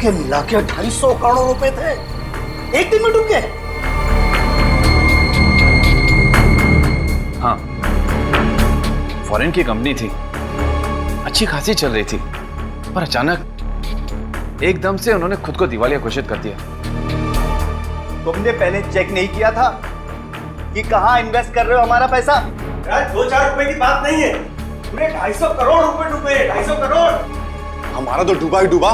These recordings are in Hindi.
के मिला के 250 करोड़ रुपए थे, एक दिन में डूब गए। हाँ, फॉरेन की कंपनी थी, अच्छी खासी चल रही थी, पर अचानक एकदम से उन्होंने खुद को दिवालिया घोषित कर दिया। तुमने पहले चेक नहीं किया था कि कहां इन्वेस्ट कर रहे हो हमारा पैसा? 2-4 रुपए की बात नहीं है, पूरे 250 करोड़ रुपए डूबे, 250 करोड़। हमारा तो डूबा ही डूबा,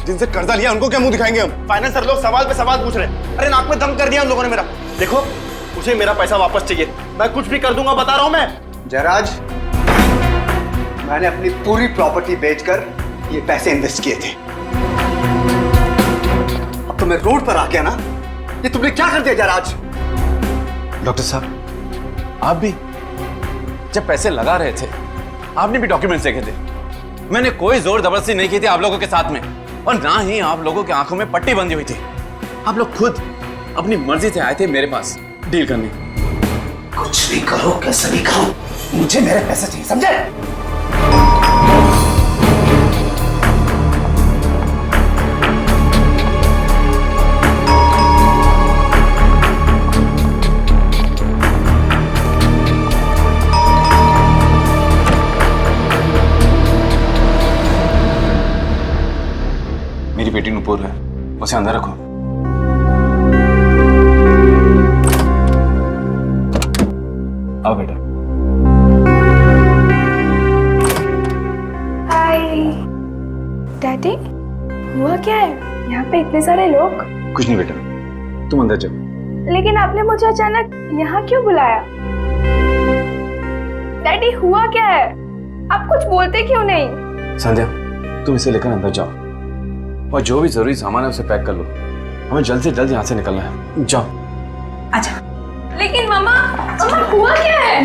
जिनसे कर्जा लिया उनको क्या मुंह दिखाएंगे हम? फाइनेंसर लोग सवाल पे सवाल पूछ रहे हैं। अरे नाक में दम कर दिया उन लोगों ने मेरा। देखो, मुझे मेरा पैसा वापस चाहिए, मैं कुछ भी कर दूंगा, बता रहा हूं मैं। जयराज, मैंने अपनी पूरी प्रॉपर्टी बेचकर ये पैसे इन्वेस्ट किए थे। अब तो मैं रोड पर आ गया ना, ये तुमने क्या कर दिया जयराज? डॉक्टर साहब, आप भी जब पैसे लगा रहे थे, आपने भी डॉक्यूमेंट्स देखे थे। मैंने कोई जोर जबरदस्ती नहीं की थी आप लोगों के साथ में, और ना ही आप लोगों की आंखों में पट्टी बंधी हुई थी। आप लोग खुद अपनी मर्जी से आए थे मेरे पास डील करने। कुछ भी करो, कैसे भी करो, मुझे मेरे पैसे चाहिए, समझे? मेरी बेटी नुपुर है, उसे अंदर रखो। आओ बेटा। हाय डैडी, हुआ क्या है यहाँ पे इतने सारे लोग? कुछ नहीं बेटा, तुम अंदर जाओ। लेकिन आपने मुझे अचानक यहाँ क्यों बुलाया? डैडी, हुआ क्या है? आप कुछ बोलते क्यों नहीं? संध्या, तुम इसे लेकर अंदर जाओ और जो भी जरूरी सामान है उसे पैक कर लो। हमें जल्द से जल्द यहाँ से निकलना है। जाओ। अच्छा। लेकिन मामा, हुआ क्या है?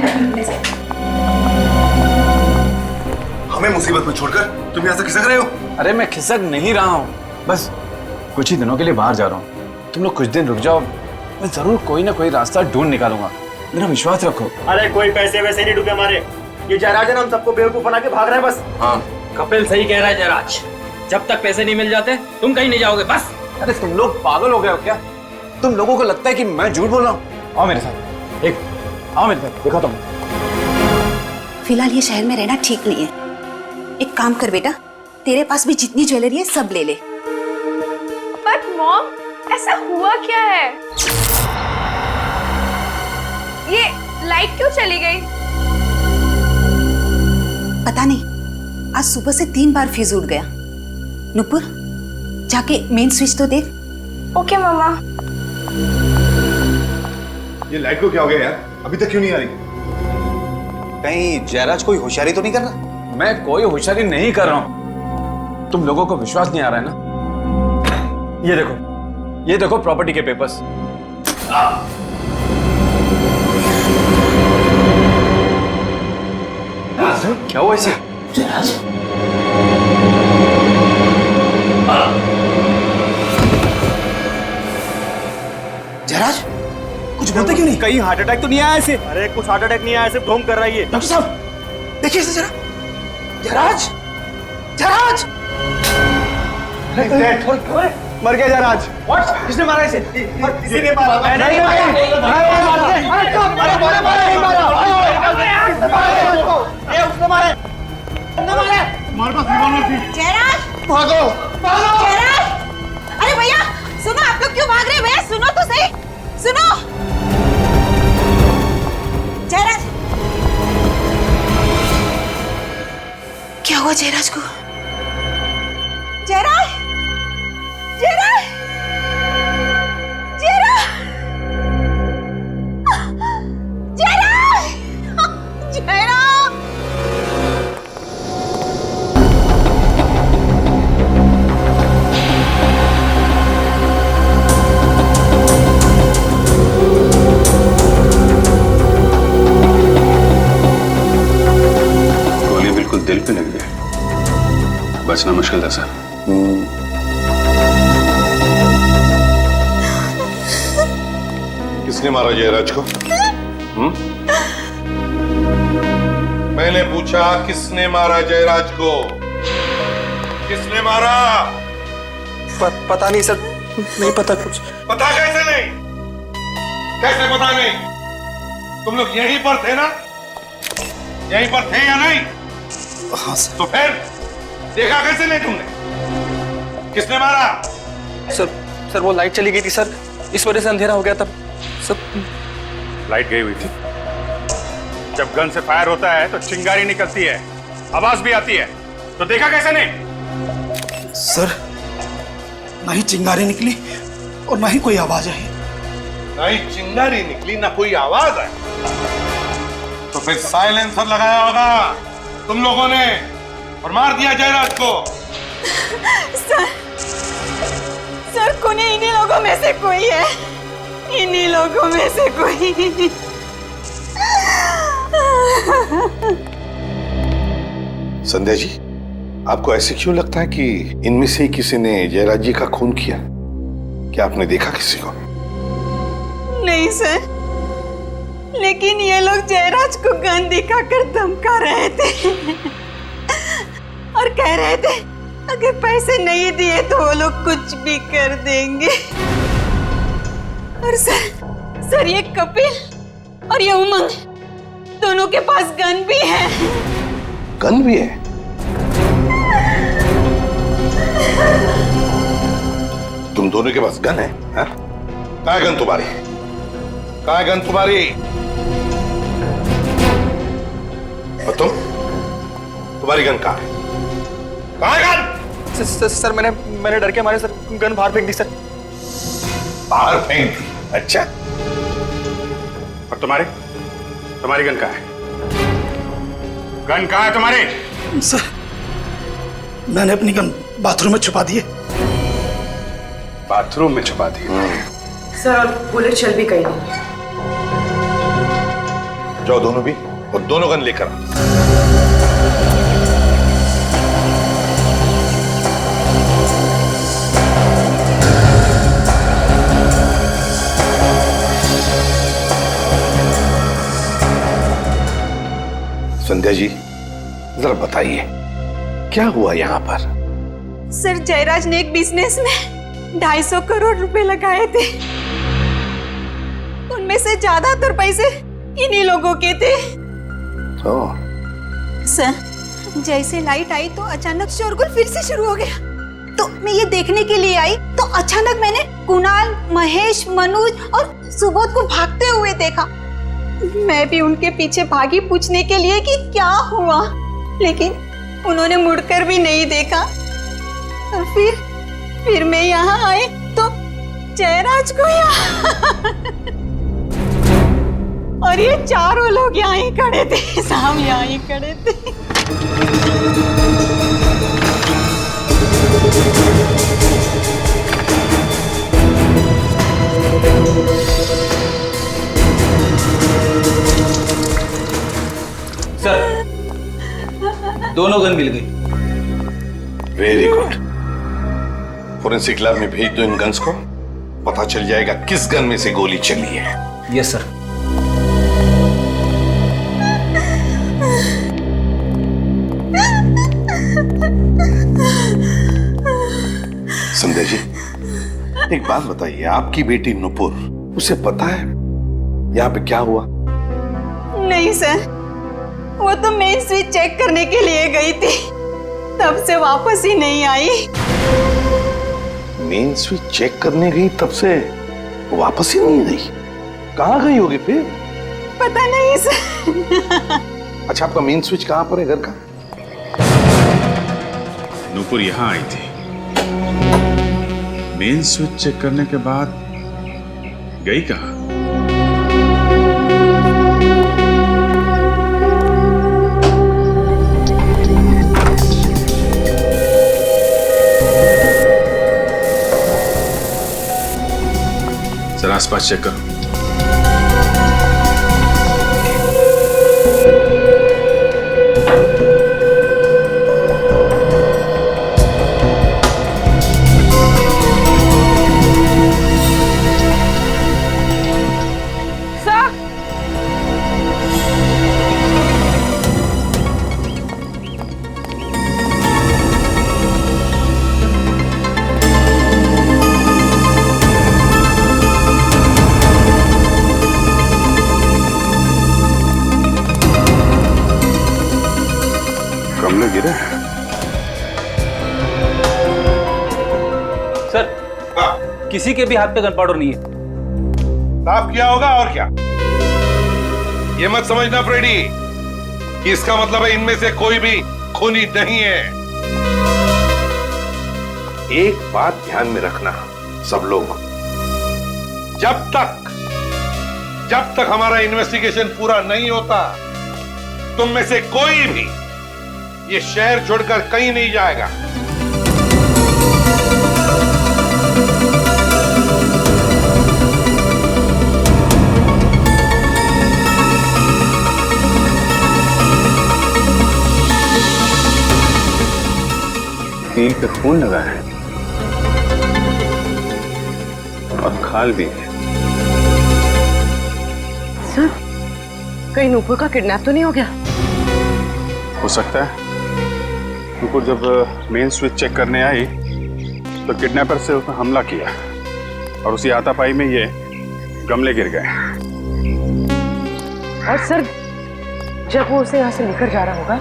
हमें मुसीबत में छोड़कर तुम यहाँ से खिसक रहे हो? अरे मैं खिसक नहीं रहा हूँ, बस कुछ ही दिनों के लिए बाहर जा रहा हूँ। तुम लोग कुछ दिन रुक जाओ, मैं जरूर कोई ना कोई रास्ता ढूंढ निकालूंगा, मेरा विश्वास रखो। अरे कोई पैसे वैसे नहीं डूबे हमारे, ये जयराज है ना, हम सबको बेवकूफ बना के भाग रहे हैं बस। हाँ, कपिल सही कह रहा है जयराज, जब तक पैसे नहीं मिल जाते तुम कहीं नहीं जाओगे बस। अरे तुम लोग पागल हो गए हो क्या? तुम लोगों को लगता है कि मैं झूठ बोल रहा हूँ? आओ मेरे साथ, आओ मेरे साथ, दिखाता हूँ। फिलहाल ये शहर में रहना ठीक नहीं है। एक काम कर बेटा, तेरे पास भी जितनी ज्वेलरी है सब ले ले। बट मॉम, ऐसा हुआ क्या है? ये लाइट क्यों चली गई? पता नहीं, आज सुबह से 3 बार फ्यूज उड़ गया। नुपुर, जाके मेन स्विच तो देख। ओके मामा। ये लाइट को क्या हो गया यार? अभी तक क्यों नहीं आ रही? कहीं जयराज कोई होशियारी तो नहीं कर रहा? मैं कोई होशियारी नहीं कर रहा हूँ, तुम लोगों को विश्वास नहीं आ रहा है ना? ये देखो प्रॉपर्टी के पेपर्स। क्या हुआ इसे? जयराज, कुछ बोलते क्यों नहीं? कहीं हार्ट अटैक तो नहीं आया ऐसे? अरे कुछ हार्ट अटैक नहीं आया, सिर्फ ढोंग कर रही है। डॉक्टर साहब, देखिए इसे जरा। जयराज, जयराज मर गया जयराज। व्हाट? किसने मारा इसे? किसी ने मारा? नहीं जयराज, भागो, जयराज! अरे भैया सुनो, आप लोग क्यों भाग रहे हैं? भैया सुनो तो सही, सुनो। जयराज, क्या हुआ जयराज को? जयराज, जयराज, जयराज, जयराज, जयराज! दिल पे लग गया, बचना मुश्किल था सर। किसने मारा जयराज को? मैंने पूछा किसने मारा जयराज को? किसने मारा? पता नहीं सर, नहीं पता कुछ। पता कैसे नहीं? कैसे पता नहीं? तुम लोग यहीं पर थे ना? यहीं पर थे या नहीं? हाँ सर। तो फिर देखा कैसे नहीं तुमने? किसने मारा? सर वो लाइट चली गई थी सर, इस वजह से अंधेरा हो गया तब सब। लाइट गई हुई थी। जब गन से फायर होता है तो चिंगारी निकलती है, आवाज भी आती है, तो देखा कैसे नहीं? सर ना ही चिंगारी निकली और ना ही कोई आवाज आई। ना ही चिंगारी निकली ना कोई आवाज आई, तो फिर साइलेंसर लगाया होगा तुम लोगों ने और मार दिया जयराज को। सर कोने इन्हीं लोगों में से कोई है, इन्हीं लोगों में से कोई। संध्या जी, आपको ऐसे क्यों लगता है कि इनमें से किसी ने जयराज जी का खून किया? क्या आपने देखा किसी को? नहीं सर, लेकिन ये लोग जयराज को गन दिखाकर धमका रहे थे और कह रहे थे अगर पैसे नहीं दिए तो वो लोग कुछ भी कर देंगे। और सर ये कपिल और ये उमंग दोनों के पास गन भी है। गन भी है? तुम दोनों के पास गन है? कहाँ है गन तुम्हारी? कहाँ है गन तुम्हारी? और तुम्हारी गन कहाँ है? कहाँ है गन? सर मैंने डर के मारे सर गन बाहर फेंक दी सर। बाहर फेंक दी? अच्छा। और तुम्हारी गन कहाँ है? गन कहाँ है तुम्हारी? सर मैंने अपनी गन बाथरूम में छुपा दी है। बाथरूम में छुपा दी? सर बुलेट चल भी कहीं नहीं। जाओ दोनों भी, और दोनों गन लेकर आओ। संध्या जी जरा बताइए क्या हुआ यहाँ पर? सर जयराज ने एक बिजनेस में 250 करोड़ रुपए लगाए थे, उनमें से ज्यादातर पैसे इन्हीं लोगों के थे। सर जैसे लाइट आई तो अचानक शोरगुल फिर से शुरू हो गया, तो मैं ये देखने के लिए आई तो अचानक मैंने कुणाल, महेश, मनोज और सुबोध को भागते हुए देखा। मैं भी उनके पीछे भागी पूछने के लिए कि क्या हुआ, लेकिन उन्होंने मुड़कर भी नहीं देखा। और फिर मैं यहाँ आई तो जयराज को यहाँ और ये चारों लोग यहाँ ही खड़े थे, सामने यहाँ ही खड़े थे। सर दोनों गन मिल गई। Very good. फोरेंसिक लैब में भेज दो इन गन्स को, पता चल जाएगा किस गन में से गोली चली है। Yes sir. संध्या जी एक बात बताइए, आपकी बेटी नुपुर, उसे पता है यहाँ पे क्या हुआ? नहीं सर, वो तो मेन स्विच चेक करने के लिए गई थी, तब से वापस ही नहीं आई। मेन स्विच चेक करने गई तब से वापस ही नहीं आई? कहाँ गई होगी फिर? पता नहीं सर। अच्छा आपका मेन स्विच कहाँ पर है घर का? नूपुर यहाँ आई थी, मेन स्विच चेक करने के बाद गई कहाँ? जरा आसपास चेक करो। गिरे। सर किसी के भी हाथ पे गन पाउडर नहीं है। साफ किया होगा और क्या। ये मत समझना फ्रेडी कि इसका मतलब है इनमें से कोई भी खूनी नहीं है। एक बात ध्यान में रखना सब लोग, जब तक हमारा इन्वेस्टिगेशन पूरा नहीं होता तुम में से कोई भी ये शहर छोड़कर कहीं नहीं जाएगा। कील पे खून लगा है और खाल भी है। सर कहीं नूपुर का किडनैप तो नहीं हो गया? हो सकता है। नूपुर जब मेन स्विच चेक करने आई तो किडनैपर से उसने हमला किया और उसी हाथापाई में ये गमले गिर गए। और सर जब वो उसे यहाँ से लेकर जा रहा होगा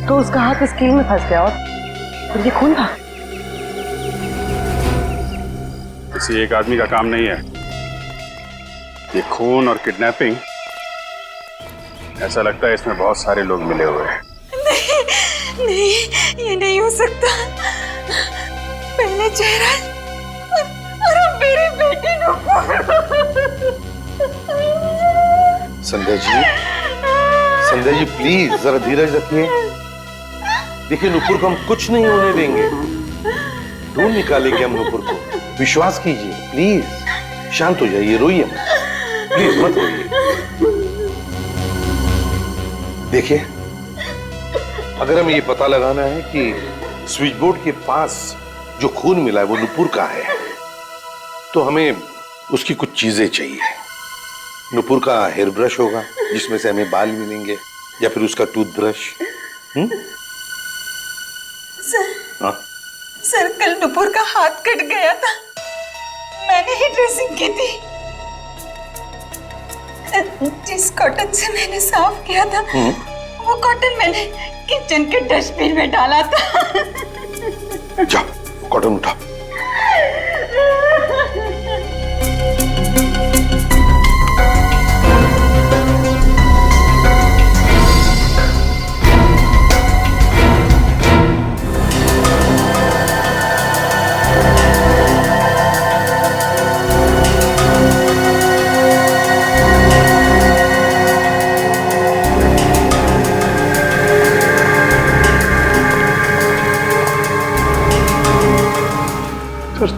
तो उसका हाथ इस कील में फंस गया और फिर ये खून था। किसी एक आदमी का काम नहीं है ये खून और किडनैपिंग। ऐसा लगता है इसमें बहुत सारे लोग मिले हुए हैं। नहीं, ये नहीं हो सकता। पहले चेहरा और अब मेरी बेटी संध्या जी प्लीज जरा धीरज रखिए। देखिए नुपुर को हम कुछ नहीं होने देंगे, ढूंढ निकालेंगे हम नुपुर को। विश्वास कीजिए प्लीज, शांत हो जाइए, रोइए मत, प्लीज मत रोइए। देखिए अगर हमें ये पता लगाना है कि स्विच बोर्ड के पास जो खून मिला है वो नुपुर का है तो हमें उसकी कुछ चीजें चाहिए। नुपुर का हेयर ब्रश होगा जिसमें से हमें बाल मिलेंगे, या फिर उसका टूथब्रश। सर कल नुपुर का हाथ कट गया था, मैंने ही ड्रेसिंग की थी। जिस कॉटन से मैंने साफ किया था वो कॉटन मैंने किचन के डस्टबिन में डाला था। जा कॉटन उठा।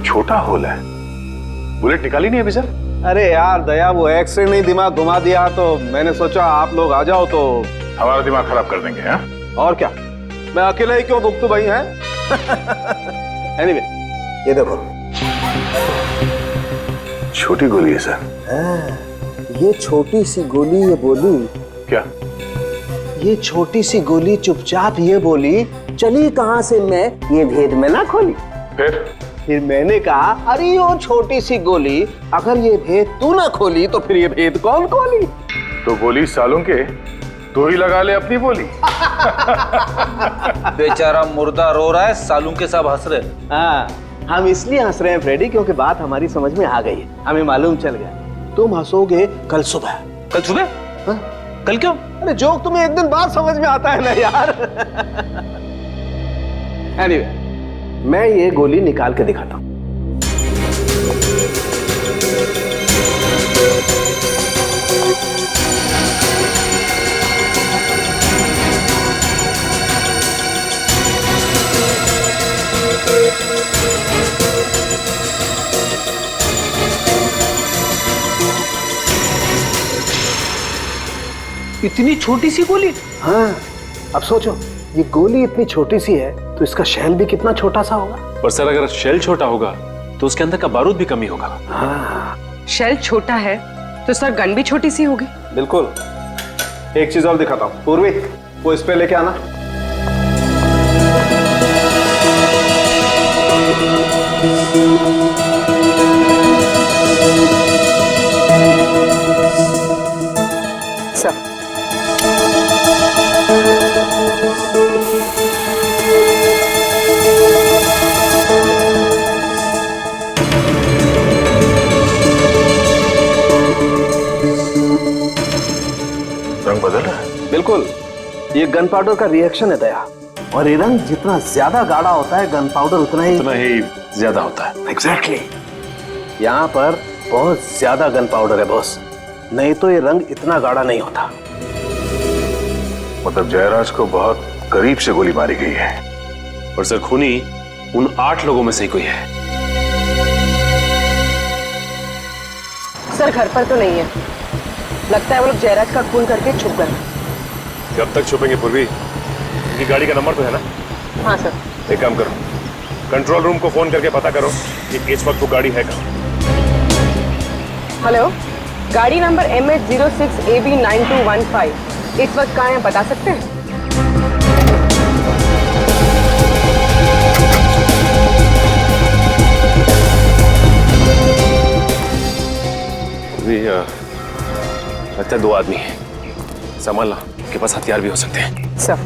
छोटा होल है, बुलेट निकाली नहीं अभी सर? अरे यार दया, वो एक्सरे नहीं दिमाग घुमा दिया तो मैंने सोचा आप लोग आ जाओ तो हमारा दिमाग खराब कर देंगे। हाँ और क्या, मैं अकेला ही क्यों भुगतू भाई है। एनीवे ये देखो, छोटी गोली है सर। ये छोटी सी गोली ये बोली क्या? ये छोटी सी गोली चुपचाप ये बोली, चली कहां से मैं ये भेद में ना खोली। फिर मैंने कहा अरे वो छोटी सी गोली, अगर ये भेद तू ना खोली तो फिर ये भेद कौन खोली? तो गोली सालों के तू ही लगा ले अपनी बोली। बेचारा मुर्दा रो रहा है, सालू के सब हंस रहे। हाँ, हम इसलिए हंस रहे हैं फ्रेडी क्योंकि बात हमारी समझ में आ गई है, हमें मालूम चल गया। तुम हंसोगे कल सुबह। कल सुबह? हाँ? कल क्यों? अरे जोक तुम्हें एक दिन बाद समझ में आता है ना यार। एनीवे मैं ये गोली निकाल के दिखाता हूं। इतनी छोटी सी गोली? हाँ, अब सोचो ये गोली इतनी छोटी सी है तो इसका शेल भी कितना छोटा सा होगा। पर सर अगर शेल छोटा होगा तो उसके अंदर का बारूद भी कम ही होगा। हाँ शेल छोटा है तो सर गन भी छोटी सी होगी। बिल्कुल। एक चीज और दिखाता हूँ, पूर्वी वो इस पे लेके आना। सर रंग बदल रहा है। बिल्कुल, ये गन पाउडर का रिएक्शन है दया। और ये रंग जितना ज्यादा गाढ़ा होता है, गन पाउडर उतना ही ज्यादा होता है। एग्जैक्टली। यहाँ पर बहुत ज्यादा गन पाउडर है बॉस, नहीं तो ये रंग इतना गाढ़ा नहीं होता। मतलब जयराज को बहुत करीब से गोली मारी गई है। और सर खूनी उन 8 लोगों में से ही कोई है। सर घर पर तो नहीं है, लगता है वो लोग जयराज का खून करके छुप गए। कब तक छुपेंगे पूर्वी? ये गाड़ी का नंबर तो है ना? हाँ सर। एक काम करो, कंट्रोल रूम को फोन करके पता करो कि इस वक्त वो गाड़ी है कहाँ। हेलो, गाड़ी नंबर MH06AB9215 इस वक्त कहाँ है बता सकते हैं? लगता है 2 आदमी हैं, संभालना, के पास हथियार भी हो सकते हैं। सर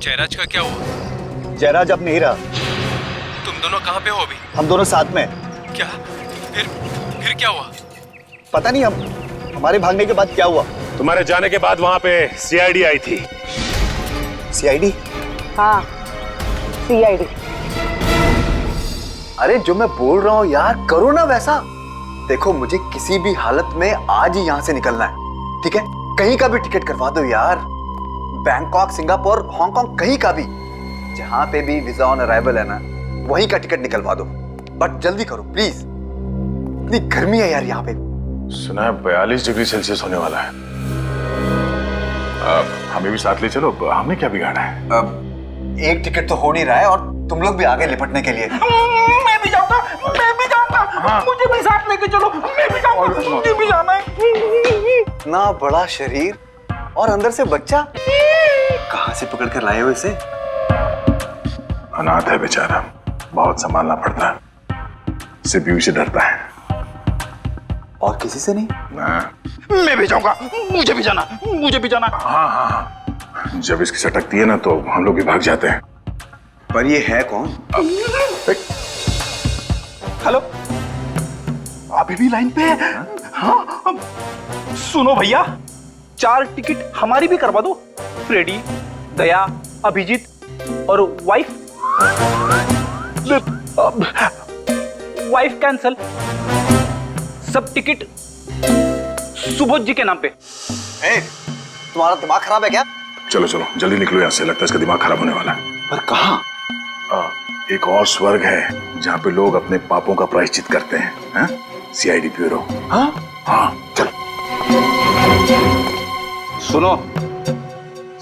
जयराज का क्या हुआ? जयराज अब नहीं रहा। तुम दोनों कहाँ पे हो अभी? हम दोनों साथ में। क्या? फिर क्या हुआ? पता नहीं, हमारे भागने के बाद क्या हुआ। तुम्हारे जाने के बाद वहां पे सीआईडी आई थी। सीआईडी? हाँ, सीआईडी। अरे जो मैं बोल रहा हूँ यार, करो ना वैसा। देखो मुझे किसी भी हालत में आज ही यहाँ से निकलना है, ठीक है? कहीं का भी टिकट करवा दो यार, बैंकॉक, सिंगापुर, हांगकांग, कहीं का भी, जहां पे भी वीजा ऑन अराइवल है ना, वहीं का टिकट निकलवा दो। बट जल्दी करो प्लीज, इतनी गर्मी है यार यहाँ पे। सुना है 42 डिग्री सेल्सियस होने वाला है। हमें भी साथ ले चलो, हमने क्या बिगाड़ा है? अब एक टिकट तो हो नहीं रहा है और तुम लोग भी आगे लिपटने के लिए। मैं भी जाऊंगा, मैं भी जाऊंगा। मुझे भी साथ लेके चलो, मैं भी जाऊंगा, मुझे भी जाना है। इतना बड़ा शरीर और अंदर से बच्चा, कहाँ से पकड़ कर लाए हो इसे? अनाथ है बेचारा, बहुत संभालना पड़ता है, सिर्फ यूं से डरता है। और किसी से नहीं? मैं भी जाऊंगा, मुझे भी जाना, मुझे भी जाना। हाँ, जब इसकी सटकती है ना तो हम लोग भी भाग जाते हैं। पर ये है कौन? हेलो, अभी भी लाइन पे है? हाँ, सुनो भैया, 4 टिकट हमारी भी करवा दो। फ्रेडी, दया, अभिजीत और वाइफ कैंसल। सब टिकट सुबोध जी के नाम पे। तुम्हारा दिमाग खराब है क्या? चलो चलो जल्दी निकलो यहाँ से, लगता है इसका दिमाग खराब होने वाला है। पर कहाँ? एक और स्वर्ग है जहाँ पे लोग अपने पापों का प्रायश्चित करते हैं। CID bureau. हाँ हाँ चलो। सुनो,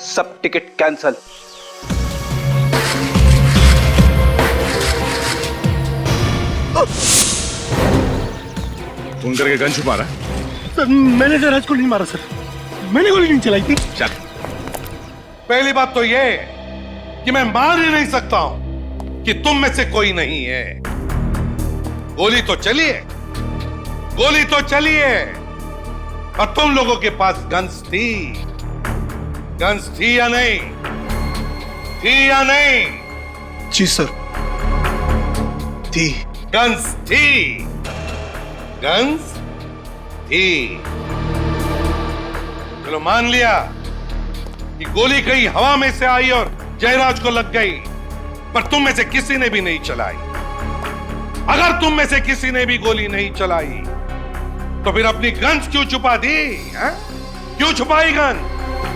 सब टिकट कैंसल। फोन करके गन छुपा रहा है? मैंने जयराज को नहीं मारा सर, मैंने गोली नहीं चलाई थी। चल। पहली बात तो ये कि मैं मान ही नहीं सकता हूं कि तुम में से कोई नहीं है। गोली तो चली है, गोली तो चली है, और तुम लोगों के पास गन्स थी। गन्स थी या नहीं? थी या नहीं? जी सर, थी। गन्स थी, गन्स थी। चलो मान लिया कि गोली कहीं हवा में से आई और जयराज को लग गई, पर तुम में से किसी ने भी नहीं चलाई। अगर तुम में से किसी ने भी गोली नहीं चलाई तो फिर अपनी गन्स क्यों छुपा दी? क्यों छुपाई गन?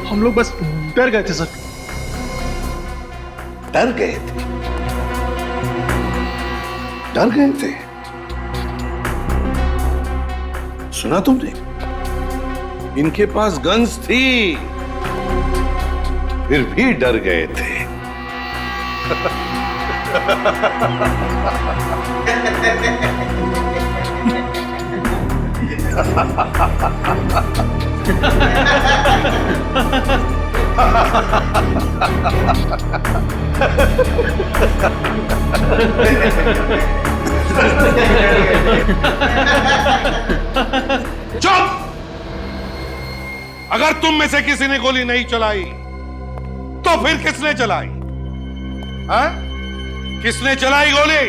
हम लोग बस डर गए थे सर। डर गए थे? डर गए थे? सुना तुमने? इनके पास गन्स थी, फिर भी डर गए थे। चुप! अगर तुम में से किसी ने गोली नहीं चलाई तो फिर किसने चलाई? हाँ? किसने चलाई गोली?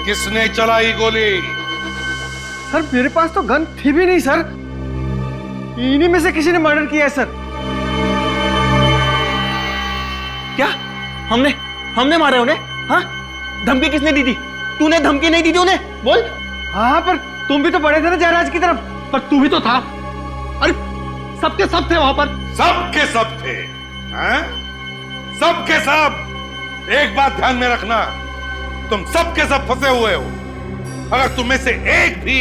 किसने चलाई गोली? सर मेरे पास तो गन थी भी नहीं सर। इन्हीं में से किसी ने मर्डर किया है सर। क्या हमने मारा उन्हें? हाँ, धमकी किसने दी थी? तूने धमकी नहीं दी थी उन्हें? बोल। हाँ पर तुम भी तो पड़े थे ना जयराज की तरफ। पर तू भी तो था। अरे सबके सब थे वहां पर। सबके सब थे। हाँ? सबके सब। एक बात ध्यान में रखना, तुम सबके सब फंसे हुए हो। अगर तुम में से एक भी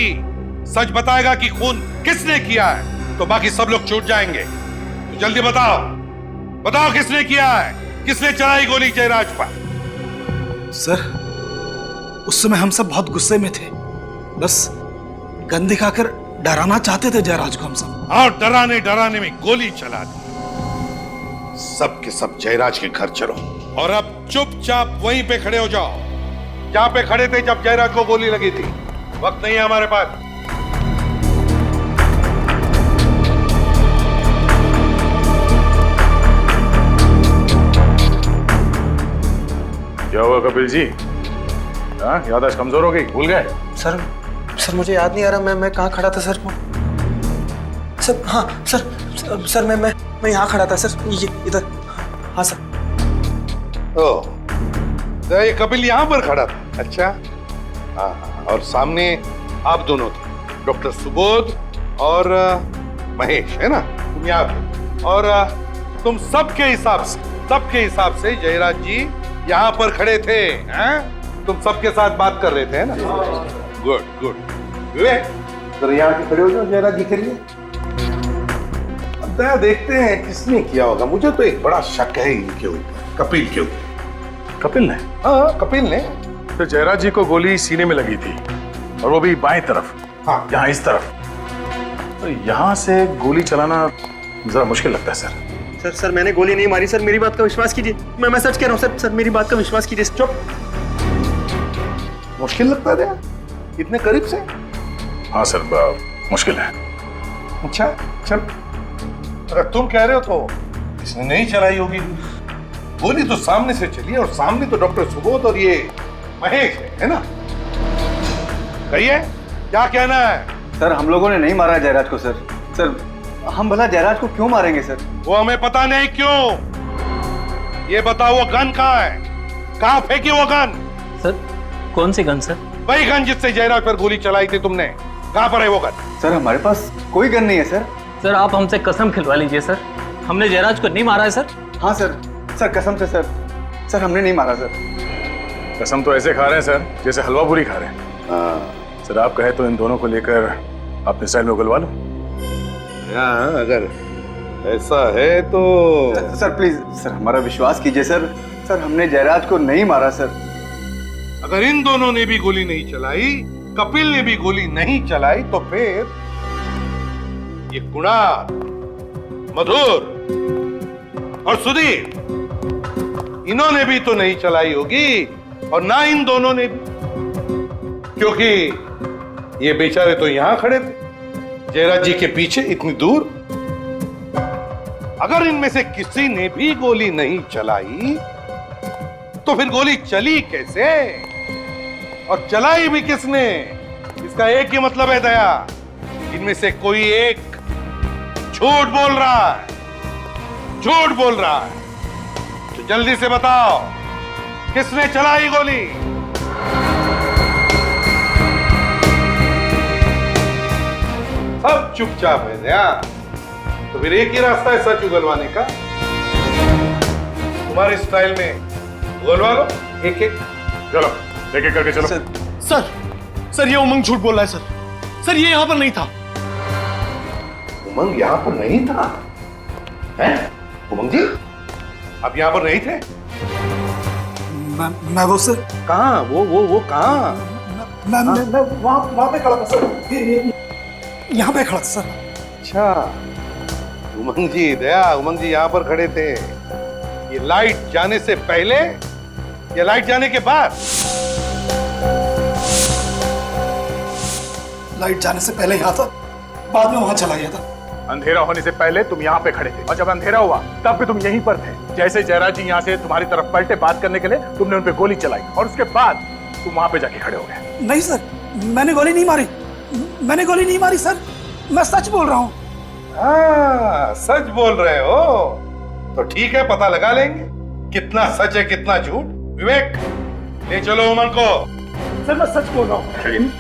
सच बताएगा कि खून किसने किया है तो बाकी सब लोग छूट जाएंगे। तो जल्दी बताओ, बताओ किसने किया है? किसने चलाई गोली जयराज पर? सर उस समय हम सब बहुत गुस्से में थे, बस गन दिखाकर डराना चाहते थे जयराज को हम सब। और डराने डराने में गोली चला दी। सबके सब जयराज के घर चलो और अब चुपचाप वहीं पे खड़े हो जाओ जहां पे खड़े थे जब जयराज को गोली लगी थी। वक्त नहीं है हमारे पास। क्या हुआ कपिल जी? हाँ, याददाश्त कमजोर हो गई, भूल गए? सर मुझे याद नहीं आ रहा मैं कहाँ खड़ा था सर। सर हाँ सर मैं यहाँ खड़ा था सर, ये इधर। हाँ सर। तो ये कपिल यहाँ पर खड़ा था? अच्छा। हाँ, और सामने आप दोनों थे, डॉक्टर सुबोध और महेश, है ना? तुम यहाँ पे और तुम सबके हिसाब से जयराज जी यहाँ पर खड़े थे। हैं? तुम सबके साथ बात कर रहे थे, है ना? Good good. तो यहाँ के खड़े हो जाओ जयराज जी के लिए। अब दया देखते हैं किसने किया होगा। मुझे तो एक बड़ा शक है इनके ऊपर, कपिल के ऊपर। कपिल ने? हाँ, कपिल ने। तो जयराज जी को गोली सीने में लगी थी और वो भी बाएं तरफ। हाँ, यहाँ इस तरफ। तो यहाँ से गोली चलाना जरा मुश्किल लगता है सर। सर मैंने गोली नहीं मारी सर, मेरी बात का विश्वास कीजिए। मैं सच कह रहा हूँ सर मेरी बात का विश्वास कीजिए। चुप। मुश्किल लगता है इतने करीब से? हाँ सर, मुश्किल है। अच्छा चल, अगर तुम कह रहे हो तो इसने नहीं चलाई होगी गोली। तो सामने से चली और सामने तो डॉक्टर सुबोध और ये महेश है ना? कहिए क्या कहना है? सर हम लोगों ने नहीं मारा जयराज को सर। सर हम भला जयराज को क्यों मारेंगे सर? वो हमें पता नहीं क्यों। ये बताओ वो गन कहाँ है? कहाँ फेंकी वो गन? सर कौन सी गन सर? वही गन जिससे जयराज पर गोली चलाई थी तुमने। कहाँ पर है वो गन? सर हमारे पास कोई गन नहीं है सर। सर आप हमसे कसम खिलवा लीजिए सर, हमने जयराज को नहीं मारा है सर। हाँ सर कसम से सर हमने नहीं मारा सर। कसम तो ऐसे खा रहे हैं सर जैसे हलवा पूरी खा रहे हैं। सर आप कहे तो इन दोनों को लेकर अपने स्टाइल में उगलवा लो। अगर ऐसा है तो सर प्लीज सर हमारा विश्वास कीजिए सर हमने जयराज को नहीं मारा सर। अगर इन दोनों ने भी गोली नहीं चलाई, कपिल ने भी गोली नहीं चलाई, तो फिर ये कुणाल, मधुर और सुधीर, इन्होंने भी तो नहीं चलाई होगी और ना इन दोनों ने भी, क्योंकि ये बेचारे तो यहां खड़े थे जयराज जी के पीछे इतनी दूर। अगर इनमें से किसी ने भी गोली नहीं चलाई तो फिर गोली चली कैसे और चलाई भी किसने? इसका एक ही मतलब है दया, इनमें से कोई एक झूठ बोल रहा है, झूठ बोल रहा है। तो जल्दी से बताओ किसने चलाई गोली? सब चुपचाप है दया। तो फिर एक ही रास्ता है सच उगलवाने का। तुम्हारे स्टाइल में उगलवा लो एक एक। चलो एक एक करके चलो। सर ये उमंग झूठ बोल रहा है सर ये यहाँ पर नहीं था। उमंग यहाँ पर नहीं था? हैं? उमंग जी आप यहाँ पर नहीं थे? मैं वो सर कहाँ? वो कहाँ? मैं वहाँ पे खड़ा था सर, यहाँ पे खड़ा था सर। अच्छा उमंग जी, दया उमंग जी यहाँ पर खड़े थे। ये लाइट जाने से पहले या लाइट जाने के बाद? लाइट जाने से पहले यहाँ था, बाद में वहां चला गया था। अंधेरा होने से पहले तुम यहाँ पे खड़े थे और जब अंधेरा हुआ तब भी तुम यहीं पर थे। जैसे जयराज जी यहाँ से तुम्हारी तरफ पलटे बात करने के लिए, तुमने उन पे गोली चलाई और उसके बाद तुम वहां पे जाके खड़े हो गए। नहीं सर, मैंने गोली नहीं मारी, मैंने गोली नहीं मारी सर, मैं सच बोल रहा हूँ। हाँ, सच बोल रहे हो तो ठीक है, पता लगा लेंगे कितना सच है कितना झूठ। विवेक, ले चलो उमंग को। सर मैं सच बोल रहा हूँ,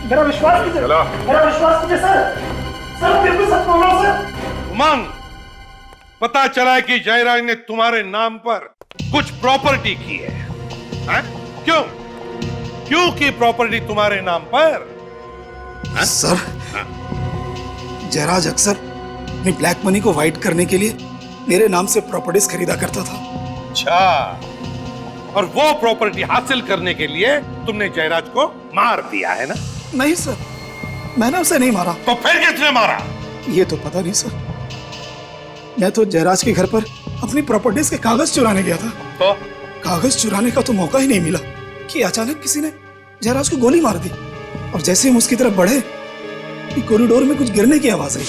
मेरा विश्वास कीजिए, मेरा विश्वास कीजिए सर, सर बिल्कुल सच बोल रहा हूँ सर। उमंग, पता चला है कि जयराज ने तुम्हारे नाम पर कुछ प्रॉपर्टी की है, हैं? क्यों क्यों की प्रॉपर्टी तुम्हारे नाम पर? सर, जयराज अक्सर अपनी ब्लैक मनी को वाइट करने के लिए मेरे नाम से प्रॉपर्टीज खरीदा करता था। अच्छा, और वो प्रॉपर्टी हासिल करने के लिए तुमने जयराज को मार दिया है ना? नहीं सर, मैंने उसे नहीं मारा। तो फिर किसने मारा? ये तो पता नहीं सर, मैं तो जयराज के घर पर अपनी प्रॉपर्टीज के कागज चुराने गया था। तो कागज चुराने का तो मौका ही नहीं मिला कि अचानक किसी ने जयराज को गोली मार दी, और जैसे हम उसकी तरफ बढ़े कि कॉरिडोर में कुछ गिरने की आवाज आई।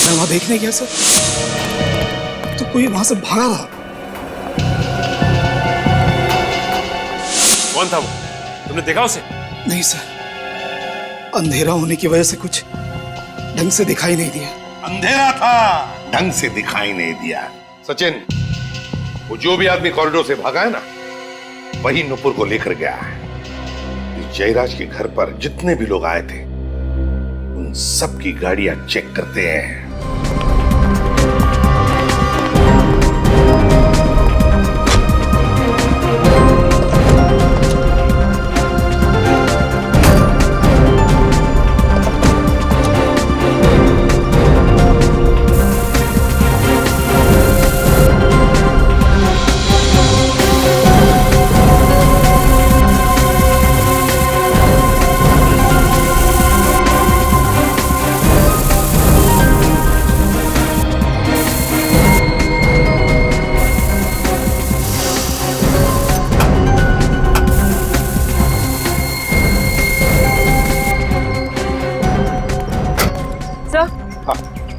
मैं वहां देखने गया सर, तो कोई वहां से भागा था। कौन था वो? तुमने देखा उसे? नहीं सर, अंधेरा होने की वजह से कुछ ढंग से दिखाई नहीं दिया। अंधेरा था, ढंग से दिखाई नहीं दिया। सचिन, वो जो भी आदमी कॉरिडोर से भागा है ना, वही नुपुर को लेकर गया है। जयराज के घर पर जितने भी लोग आए थे उन सब की गाड़ियां चेक करते हैं।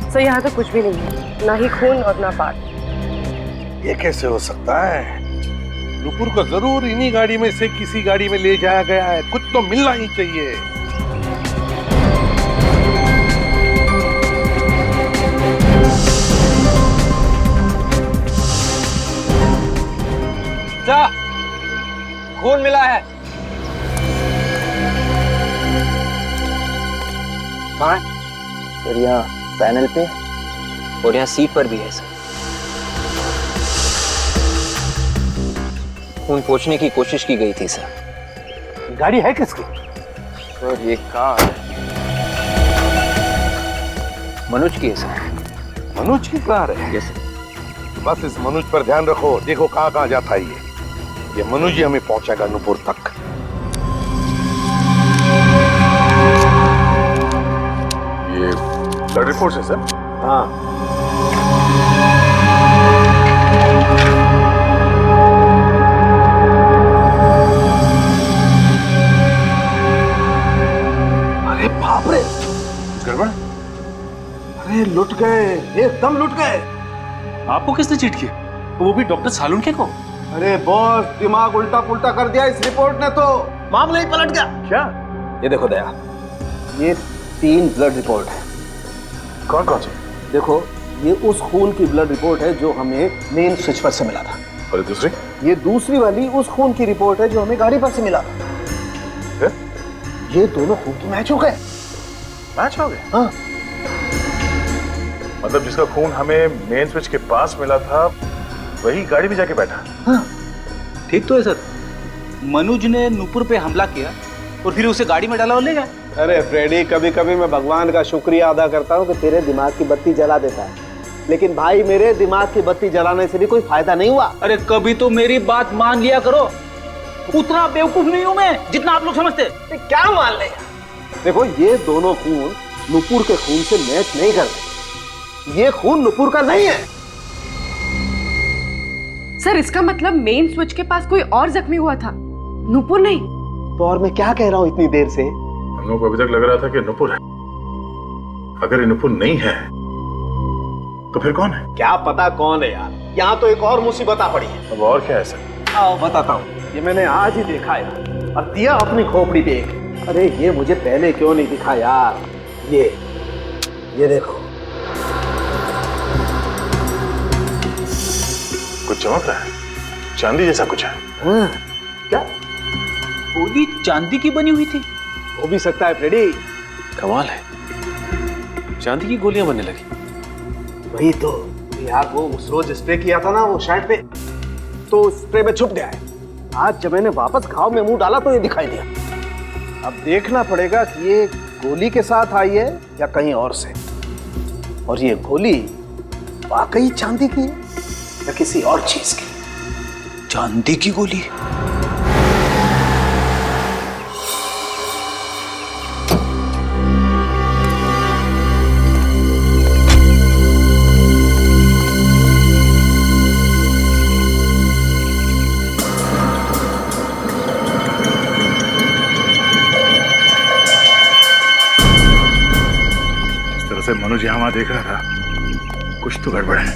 सर यहाँ तो कुछ भी नहीं है, ना ही खून और ना पात। ये कैसे हो सकता है? नुपुर को जरूर इन्हीं गाड़ी में से किसी गाड़ी में ले जाया गया है, कुछ तो मिलना ही चाहिए। जा, खून मिला है। कहाँ? सर यहाँ पैनल पे और यहाँ सीट पर भी है सर। खून पोंछने की कोशिश की गई थी सर। गाड़ी है किसकी? सर ये कार मनोज की है सर। मनोज की कार है? Yes sir. बस इस मनोज पर ध्यान रखो, देखो कहाँ कहाँ जाता है ये मनोज ही हमें पहुंचाएगा नुपुर तक। ये ब्लड रिपोर्ट है सर? हाँ। अरे बाप रे, गड़बड़? अरे लुट गए, एकदम लुट गए। आपको किसने चीट किया? वो भी डॉक्टर सालुंखे को? अरे बॉस, दिमाग उल्टा पुल्टा कर दिया इस रिपोर्ट ने तो। मामला ही पलट गया। क्या? ये देखो दया, ये 3 ब्लड रिपोर्ट है। कौन कौन से? देखो, ये उस खून की ब्लड रिपोर्ट है जो हमें मेन स्विच पर से मिला था। और दूसरी? ये दूसरी वाली उस खून की रिपोर्ट है जो हमें गाड़ी पर से मिला था। ये दोनों खून की मैच हो गए। मैच हो गए? हाँ। मतलब जिसका खून हमें मेन स्विच के पास मिला था वही गाड़ी में जाके बैठा। हाँ। ठीक तो है सर, मनोज ने नुपुर पे हमला किया और फिर उसे गाड़ी में डाला और ले गया। अरे फ्रेडी, कभी कभी मैं भगवान का शुक्रिया अदा करता हूँ कि तेरे दिमाग की बत्ती जला देता है, लेकिन भाई मेरे दिमाग की बत्ती जलाने से भी कोई फायदा नहीं हुआ। अरे कभी तो मेरी बात मान लिया करो, उतना बेवकूफ नहीं हूं मैं जितना आप लोग समझते। क्या मान ले? देखो, ये दोनों खून नुपुर के खून से मैच नहीं करते। ये खून नुपुर का नहीं है। सर इसका मतलब मेन स्विच के पास कोई और जख्मी हुआ था, नुपुर नहीं। तो और मैं क्या कह रहा हूँ इतनी देर से? लोगों को अभी तक लग रहा था कि नुपुर है। अगर ये नुपुर नहीं है तो फिर कौन है? क्या पता कौन है यार, यहाँ तो एक और मुसीबत आ पड़ी है। अब और क्या है सर? आओ बताता हूँ, ये मैंने आज ही देखा यार, और दिया अपनी खोपड़ी पे एक। अरे ये मुझे पहले क्यों नहीं दिखा यार? ये देखो, कुछ चमक रहा है, चांदी जैसा कुछ है। हाँ, क्या गोली चांदी की बनी हुई थी? हो भी सकता है फ्रेडी। कमाल है, चांदी की गोलियां बनने लगी। वही तो यार, वो उस रोज स्प्रे किया था ना वो शर्ट पे, तो स्प्रे में छुप गया है। आज जब मैंने वापस घाव में मुंह डाला तो ये दिखाई दिया। अब देखना पड़ेगा कि ये गोली के साथ आई है या कहीं और से, और ये गोली वाकई चांदी की है या किसी और चीज की। चांदी की गोली? मनोज यहाँ वहां देख रहा था, कुछ तो गड़बड़ है।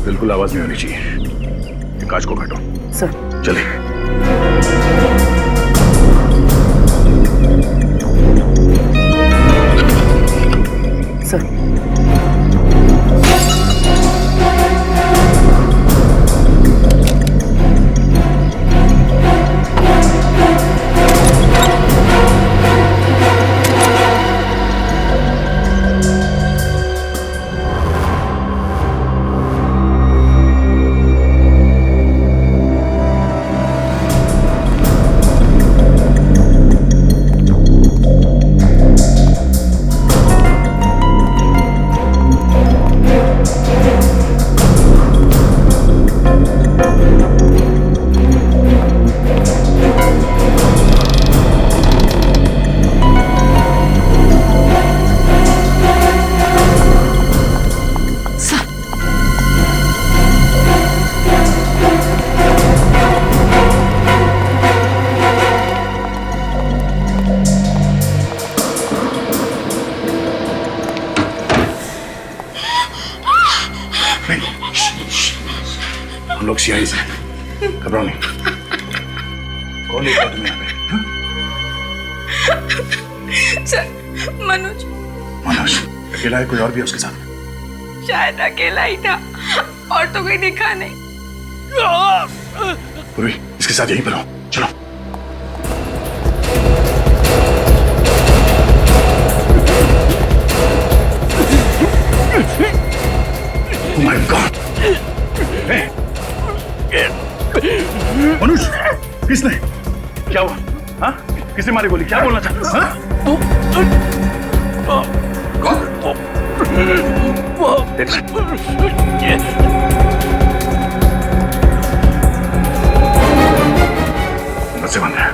बिल्कुल आवाज नहीं होनी चाहिए। कांच को काटो सर। चलिए। सर हम लोग सीआई से, घबराओ नहीं। कौन है तुम्हें यहाँ पे? सर मनोज। मनोज अकेला है, कोई और भी है उसके साथ? शायद अकेला ही था, और तो कोई दिखा नहीं। पूर्वी इसके साथ यहीं पर हो, चलो। Oh my God! मनुष्य किसने, क्या हुआ? हाँ, किसने मारी गोली? क्या बोलना चाहते हैं? नशे बंद है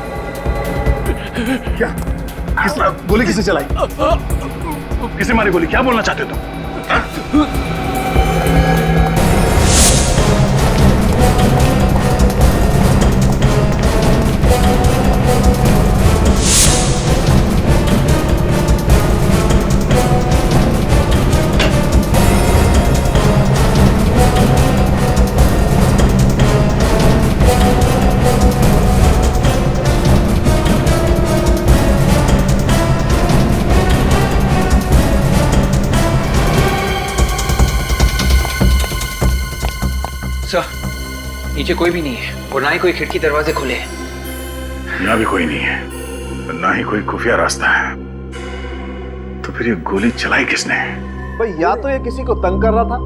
क्या? किसने गोली किसने चलाई? किसने मारी गोली? क्या बोलना चाहते हो तुम? नीचे कोई भी नहीं है और ना ही कोई खिड़की दरवाजे खुले हैं। यहाँ भी कोई नहीं है, ना ही कोई खुफिया रास्ता है। तो फिर ये गोली चलाई किसने? भाई या तो ये किसी को तंग कर रहा था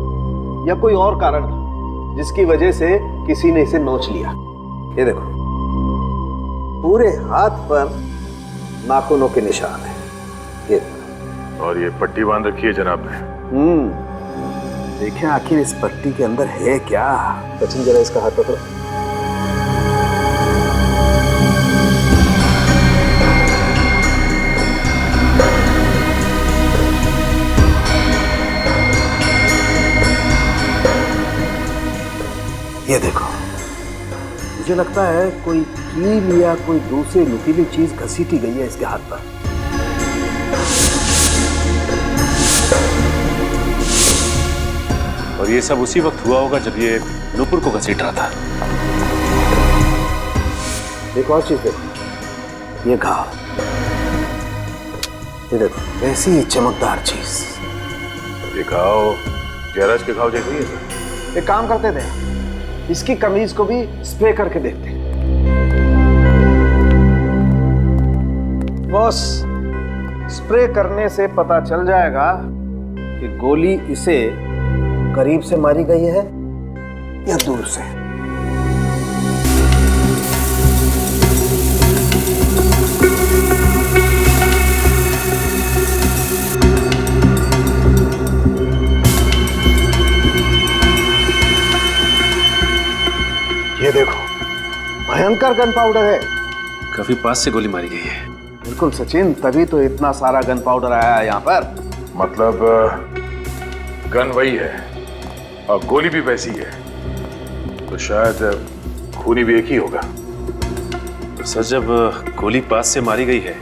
या कोई और कारण था जिसकी वजह से किसी ने इसे नोच लिया। ये देखो, पूरे हाथ पर नाखूनों के निशान है। ये और ये पट्टी बांध रखी है जनाब ने। देखें आखिर इस पट्टी के अंदर है क्या। सचिन जरा इसका हाथ पकड़ो। ये देखो, मुझे लगता है कोई कील या कोई दूसरी नुकीली चीज घसीटी गई है इसके हाथ पर। और ये सब उसी वक्त हुआ होगा जब ये नुपुर को घसीट रहा था। एक और चीज देखो, ये घाव, ये देखो ऐसी ही चमकदार चीज। ये घाव जयराज के घाव जैसे ही है सर। एक काम करते थे, इसकी कमीज को भी स्प्रे करके देखते। बॉस, स्प्रे करने से पता चल जाएगा कि गोली इसे करीब से मारी गई है या दूर से। ये देखो, भयंकर गन पाउडर है। काफी पास से गोली मारी गई है। बिल्कुल सचिन, तभी तो इतना सारा गन पाउडर आया है यहाँ पर। मतलब गन वही है और गोली भी वैसी है, तो शायद खूनी भी एक ही होगा। सर, जब गोली पास से मारी गई है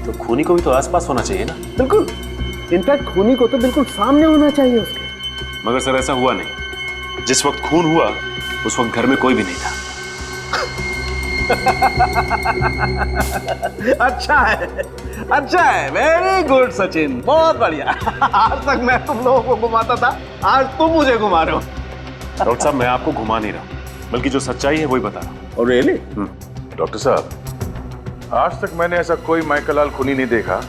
तो खूनी को भी तो आसपास होना चाहिए ना? बिल्कुल, इनफैक्ट खूनी को तो बिल्कुल सामने होना चाहिए उसके। मगर सर ऐसा हुआ नहीं। जिस वक्त खून हुआ उस वक्त घर में कोई भी नहीं था। अच्छा है, अच्छा है, वेरी गुड सचिन, बहुत बढ़िया। आज तक मैं तुम लोगों को घुमाता था, आज तुम मुझे घुमा रहे हो। डॉक्टर साहब, मैं आपको घुमा नहीं रहा हूं, बल्कि जो सच्चाई है वही बता रहा हूं। और रियली? डॉक्टर साहब, आज तक मैंने ऐसा कोई माइकल खूनी नहीं देखा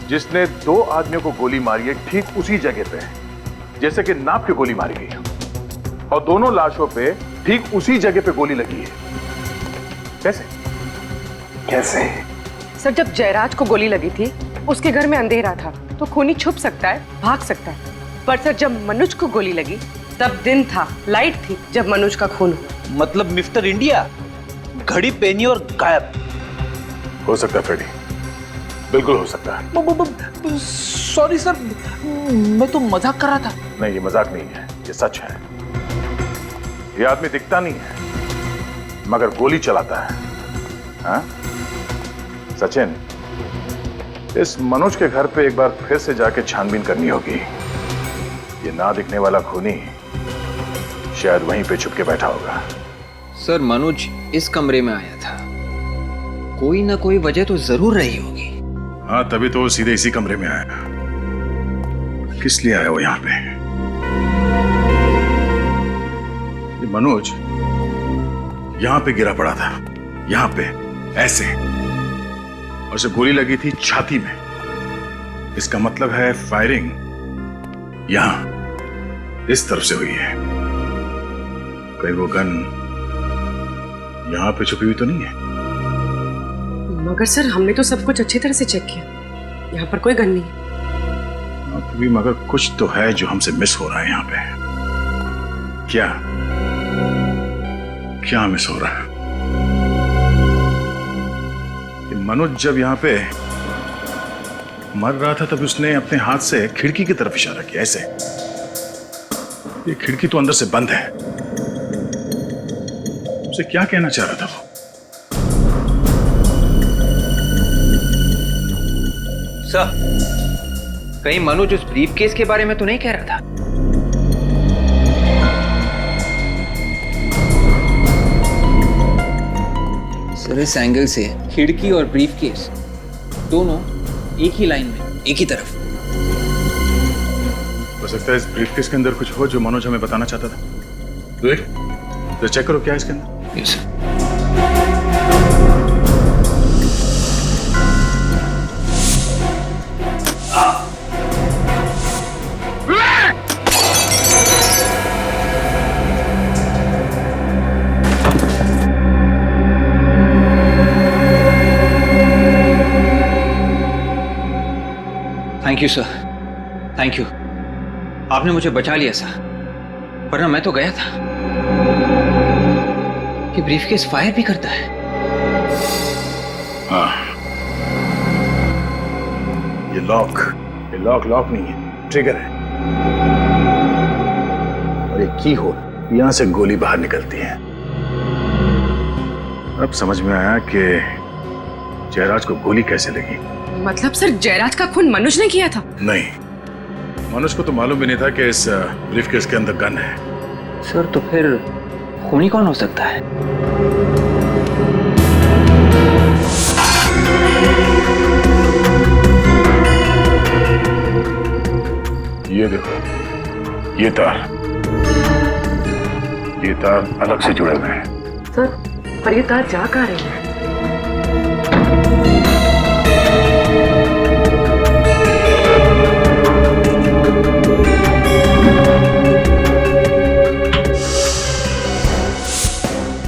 जिसने दो आदमियों को गोली मारी है ठीक उसी जगह पे, जैसे कि नाप की गोली मारी गई है, और दोनों लाशों पे ठीक उसी जगह पे गोली लगी है। कैसे? कैसे? सर, जब जयराज को गोली लगी थी उसके घर में अंधेरा था, तो खूनी छुप सकता है, भाग सकता है। पर सर, जब मनोज को गोली लगी तब दिन था, लाइट थी जब मनोज का खून हुआ। मतलब मिस्टर इंडिया घड़ी पहनी और गायब। हो सकता है फ्रेडी, बिल्कुल हो सकता है। सॉरी सर, मैं तो मजाक कर रहा था। नहीं, ये मजाक नहीं है, ये सच है। ये आदमी दिखता नहीं है मगर गोली चलाता है। हाँ? सचिन, इस मनोज के घर पे एक बार फिर से जाके छानबीन करनी होगी। ये ना दिखने वाला खूनी शायद वहीं पे छुप के बैठा होगा। सर, मनोज इस कमरे में आया था, कोई ना कोई वजह तो जरूर रही होगी। हाँ, तभी तो वो सीधे इसी कमरे में आया। किस लिए आया वो यहाँ पे? ये मनोज यहां पे गिरा पड़ा था, यहां पे ऐसे, और उसे गोली लगी थी छाती में। इसका मतलब है फायरिंग यहां इस तरफ से हुई है। कहीं वो गन यहां पे छुपी हुई तो नहीं है? मगर सर, हमने तो सब कुछ अच्छी तरह से चेक किया, यहाँ पर कोई गन नहीं है। भी मगर कुछ तो है जो हमसे मिस हो रहा है यहाँ पे। क्या क्या मिस हो रहा है? कि मनोज जब यहाँ पे मर रहा था तब उसने अपने हाथ से खिड़की की तरफ इशारा किया, ऐसे। ये खिड़की तो अंदर से बंद है। उसे क्या कहना चाह रहा था वो? सर, कहीं मनोज उस ब्रीफकेस के बारे में तो नहीं कह रहा था? सर, इस एंगल से खिड़की और ब्रीफकेस दोनों एक ही लाइन में, एक ही तरफ। हो सकता है इस ब्रीफकेस के अंदर कुछ हो जो मनोज हमें बताना चाहता था। तो चेक करो क्या है इसके अंदर। Yes sir. Thank you sir, thank you. आपने मुझे बचा लिया सर, वरना मैं तो गया था। कि ब्रीफकेस फायर भी करता है? हाँ, ये लॉक नहीं है, ट्रिगर है। और ये की होल, यहां से गोली बाहर निकलती है। अब समझ में आया कि जयराज को गोली कैसे लगी। मतलब सर जयराज का खून मनोज ने किया था? नहीं, मनोज को तो मालूम भी नहीं था कि इस ब्रीफकेस के अंदर गन है। सर तो फिर खूनी कौन हो सकता है? ये देखो, ये तार अलग से जुड़े हुए हैं। सर पर ये तार जा कहाँ रही है?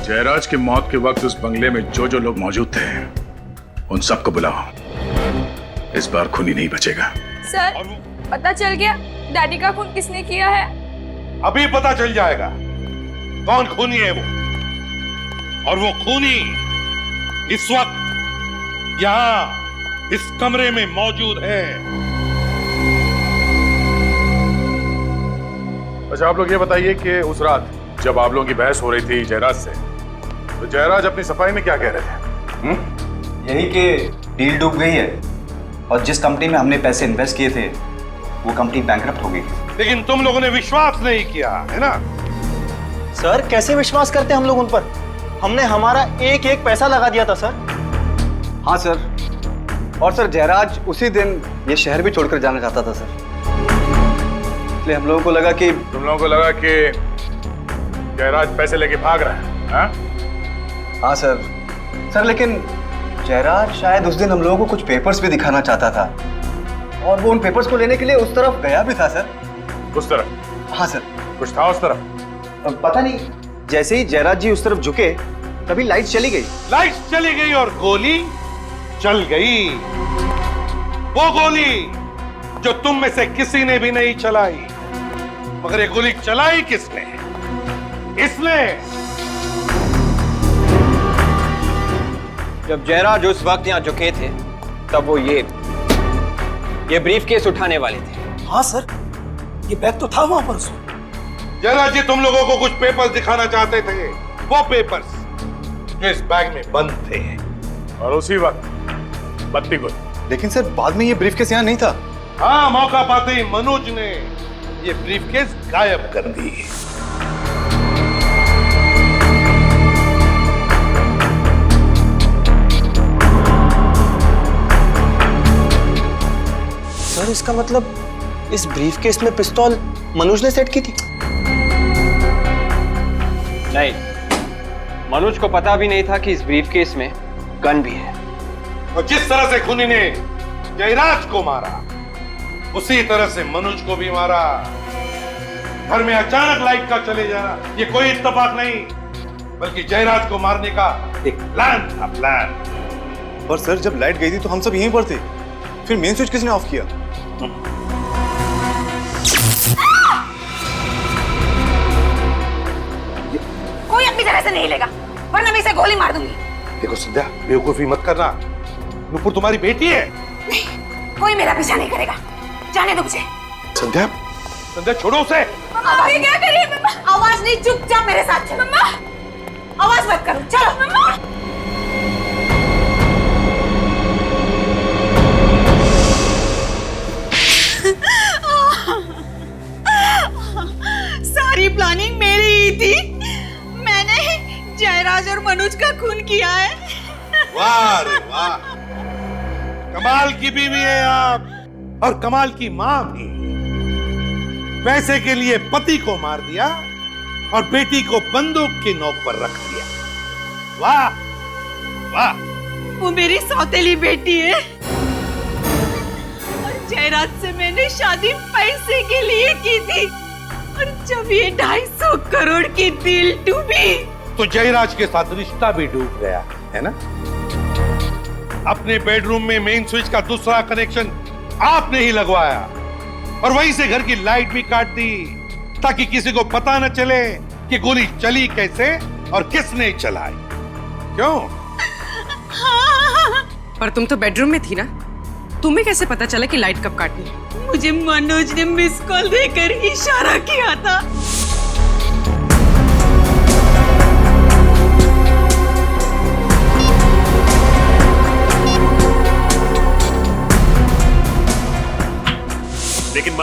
जयराज की मौत के वक्त उस बंगले में जो जो लोग मौजूद थे उन सबको बुलाओ। इस बार खूनी नहीं बचेगा। सर पता चल गया डैडी का खून किसने किया है? अभी पता चल जाएगा कौन खूनी है वो, और वो खूनी इस वक्त यहां इस कमरे में मौजूद है। अच्छा, आप लोग ये बताइए कि उस रात जब आप लोगों की बहस हो रही थी जयराज से, तो जयराज अपनी सफाई में क्या कह रहे थे? यही कि डील डूब गई है और जिस कंपनी में हमने पैसे इन्वेस्ट किए थे वो कंपनी बैंकरप्ट हो गई। लेकिन तुम लोगों ने विश्वास नहीं किया है ना? सर कैसे विश्वास करते हम लोग उन पर? हमने हमारा एक एक पैसा लगा दिया था सर। हाँ सर, और सर जयराज उसी दिन ये शहर भी छोड़कर जाना चाहता था सर, इसलिए हम लोगों को लगा कि तुम लोगों को लगा कि जयराज पैसे लेके भाग रहा है। हाँ? हाँ सर लेकिन जयराज शायद उस दिन हम लोगों को कुछ पेपर्स भी दिखाना चाहता था और वो उन पेपर्स को लेने के लिए उस तरफ गया भी था सर। उस तरफ? हाँ सर। कुछ था उस तरफ? पता नहीं, जैसे ही जयराज जी उस तरफ झुके तभी लाइट चली गई। लाइट चली गई और गोली चल गई। वो गोली जो तुम में से किसी ने भी नहीं चलाई। मगर ये गोली चलाई किसने? इसने। जब जयराज उस वक्त यहाँ झुके थे तब वो ये ब्रीफकेस उठाने वाले थे। हाँ सर, ये बैग तो था वहां पर उसमें। जयराज जी तुम लोगों को कुछ पेपर्स दिखाना चाहते थे, वो पेपर्स जो इस बैग में बंद थे। और उसी वक्त बत्ती गुल। लेकिन सर बाद में ये ब्रीफकेस यहाँ नहीं था। हाँ, मौका पाते ही मनोज ने ये ब्रीफकेस गायब कर दी। सर इसका मतलब इस ब्रीफकेस में पिस्तौल मनोज ने सेट की थी? नहीं, मनोज को पता भी नहीं था कि इस ब्रीफकेस में गन भी है। और जिस तरह से खूनी ने जयराज को मारा उसी तरह से मनोज को भी मारा। घर में अचानक लाइट का चले जाना ये कोई इत्तेफाक नहीं, बल्कि जयराज को मारने का एक प्लान था। प्लान। पर सर जब लाइट गई थी तो हम सब यहीं पर थे, फिर मेन स्विच किसने ऑफ किया? कोई अपनी जगह से नहीं लेगा वरना मैं इसे गोली मार दूंगी। देखो संध्या, बेवकूफी मत करना। नुपुर तुम्हारी बेटी है। नहीं, कोई मेरा पीछा नहीं करेगा, जाने दो मुझे। संध्या, संध्या छोड़ो उसे। मम्मा ये क्या करिए? मम्मा आवाज नहीं, चुपचाप मेरे साथ चलो। मम्मा आवाज मत करो, चलो। मम्मा सारी प्लानिंग मेरी ही थी। मैंने जयराज और मनोज का खून किया है। वाह रे वाह, कमाल की बीवी है आप, और कमाल की मां भी। पैसे के लिए पति को मार दिया और बेटी को बंदूक की नोक पर रख दिया। वाह वाह। वो मेरी सौतेली बेटी है और जयराज से मैंने शादी पैसे के लिए की थी, और जब ये 250 करोड़ की डील डूबी तो जयराज के साथ रिश्ता भी डूब गया है ना? अपने बेडरूम में मेन स्विच का दूसरा कनेक्शन आपने ही लगवाया और वहीं से घर की लाइट भी काट दी ताकि किसी को पता न चले कि गोली चली कैसे और किसने चलाई। क्यों? पर तुम तो बेडरूम में थी ना, तुम्हें कैसे पता चला कि लाइट कब काटनी है? मुझे मनोज ने मिस कॉल देकर इशारा किया था।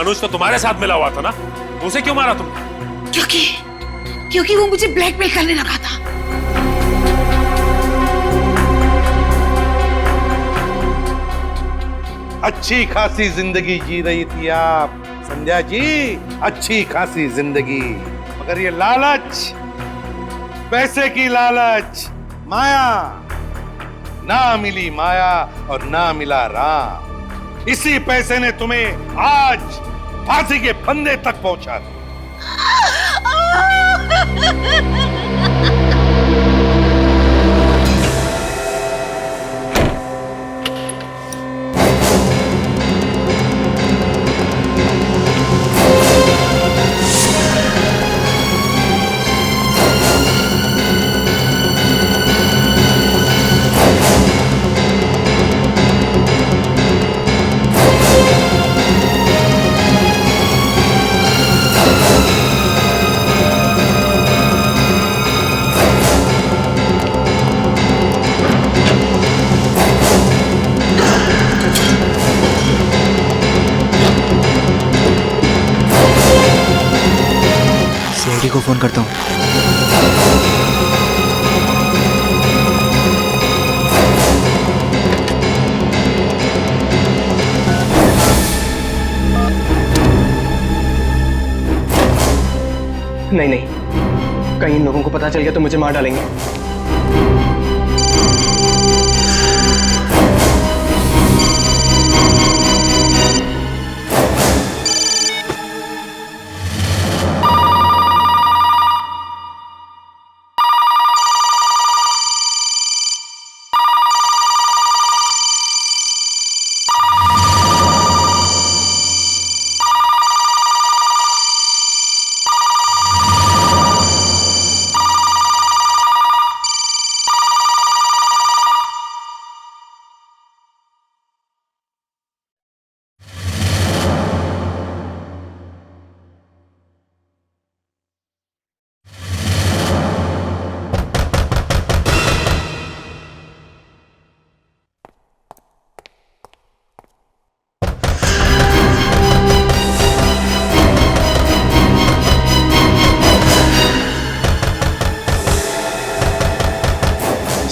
मनोज तो तुम्हारे साथ मिला हुआ था ना, तो उसे क्यों मारा तुमने? क्योंकि वो मुझे ब्लैकमेल करने लगा था। अच्छी खासी जिंदगी जी रही थी आप संध्या जी, अच्छी खासी जिंदगी, मगर ये लालच, पैसे की लालच, माया, ना मिली माया और ना मिला राम। इसी पैसे ने तुम्हें आज फांसी के फंदे तक पहुंचा दिया। सीआईडी को फोन करता हूँ। नहीं, कहीं इन लोगों को पता चल गया तो मुझे मार डालेंगे।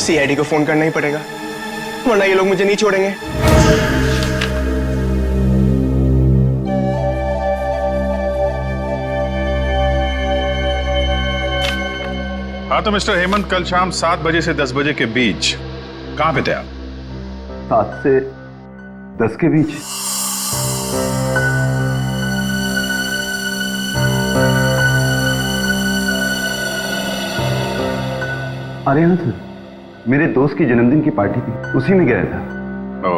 सीआईडी को फोन करना ही पड़ेगा, वरना ये लोग मुझे नहीं छोड़ेंगे। हाँ तो मिस्टर हेमंत, कल शाम 7 बजे से 10 बजे के बीच कहां पे थे आप? 7 से 10 के बीच। अरे हाँ सर, मेरे दोस्त की जन्मदिन की पार्टी थी, उसी में गया था। ओ,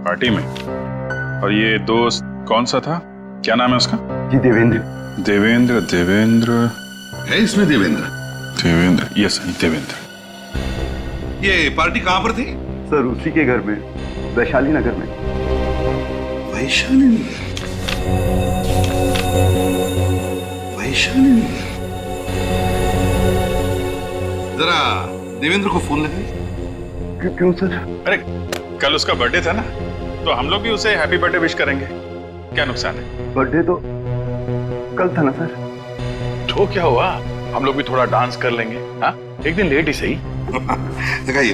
पार्टी में? और ये दोस्त कौन सा था? क्या नाम है उसका? जी देवेंद्र। देवेंद्र है इसमें देवेंद्र? यस देवेंद्र। ये पार्टी कहां पर थी? सर उसी के घर में, वैशाली नगर में। वैशाली नगर। जरा देवेंद्र को फोन लगाइए। क्यों सर? अरे कल उसका बर्थडे था ना, तो हम लोग भी उसे हैप्पी बर्थडे विश करेंगे, क्या नुकसान है? बर्थडे तो कल था ना सर। तो क्या हुआ, हम लोग भी थोड़ा डांस कर लेंगे। हाँ, एक दिन लेट ही सही। लगाइए।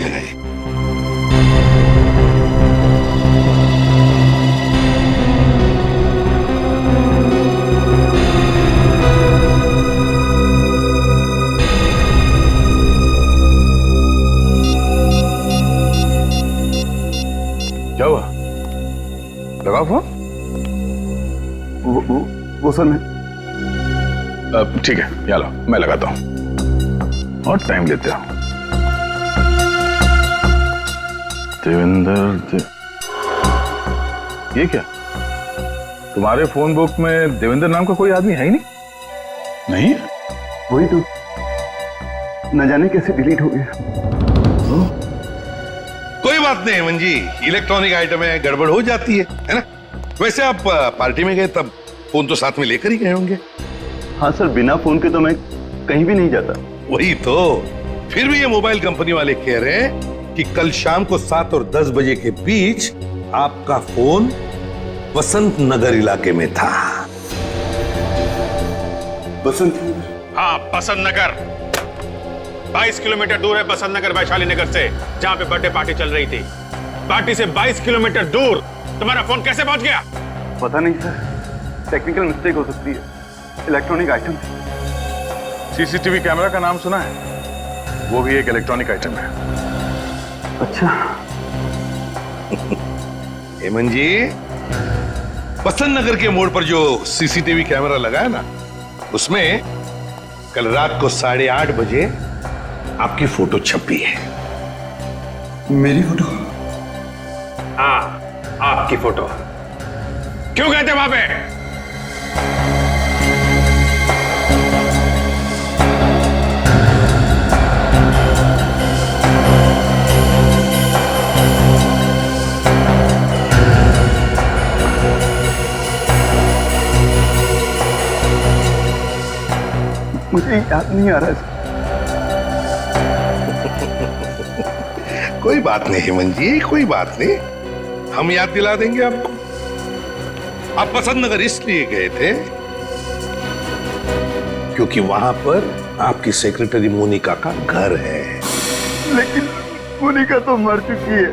क्या हुआ? लगाओ फोन। वो सर मैं ठीक है, यहाँ लो, मैं लगाता हूँ और टाइम लेते हो। देवेंद्र ये क्या, तुम्हारे फोन बुक में देवेंद्र नाम का कोई आदमी है ही नहीं? नहीं, वही तो, न जाने कैसे डिलीट हो गया। कोई बात नहीं हेमंत जी, इलेक्ट्रॉनिक आइटम है, गड़बड़ हो जाती है ना? वैसे आप पार्टी में गए तब फोन तो साथ में लेकर ही गए होंगे। हाँ सर, बिना फोन के तो मैं कहीं भी नहीं जाता। वही तो, फिर भी ये मोबाइल कंपनी वाले कह रहे हैं कि कल शाम को 7 और 10 बजे के बीच आपका फोन वसंत नगर इलाके में था। बसंत? हाँ, बसंत नगर। 22 किलोमीटर दूर है बसंत नगर वैशाली नगर से, जहां पे बर्थडे पार्टी चल रही थी। पार्टी से 22 किलोमीटर दूर तुम्हारा फोन कैसे पहुंच गया? पता नहीं सर, टेक्निकल मिस्टेक हो सकती है। Electronic item. सीसीटीवी कैमरा का नाम सुना है? वो भी एक इलेक्ट्रॉनिक आइटम है। अच्छा। हेमंत जी, बसंत नगर के मोड़ पर जो सीसीटीवी कैमरा लगा है ना, उसमें कल रात को 8:30 बजे आपकी फोटो छपी है। मेरी फोटो? हाँ, आपकी फोटो। क्यों गए थे वहां पे? मुझे याद नहीं आ रहा। कोई बात नहीं हेमंत जी, कोई बात नहीं, हम याद दिला देंगे आपको। आप बसंत नगर इसलिए गए थे क्योंकि वहां पर आपकी सेक्रेटरी मोनिका का घर है। लेकिन मोनिका तो मर चुकी है,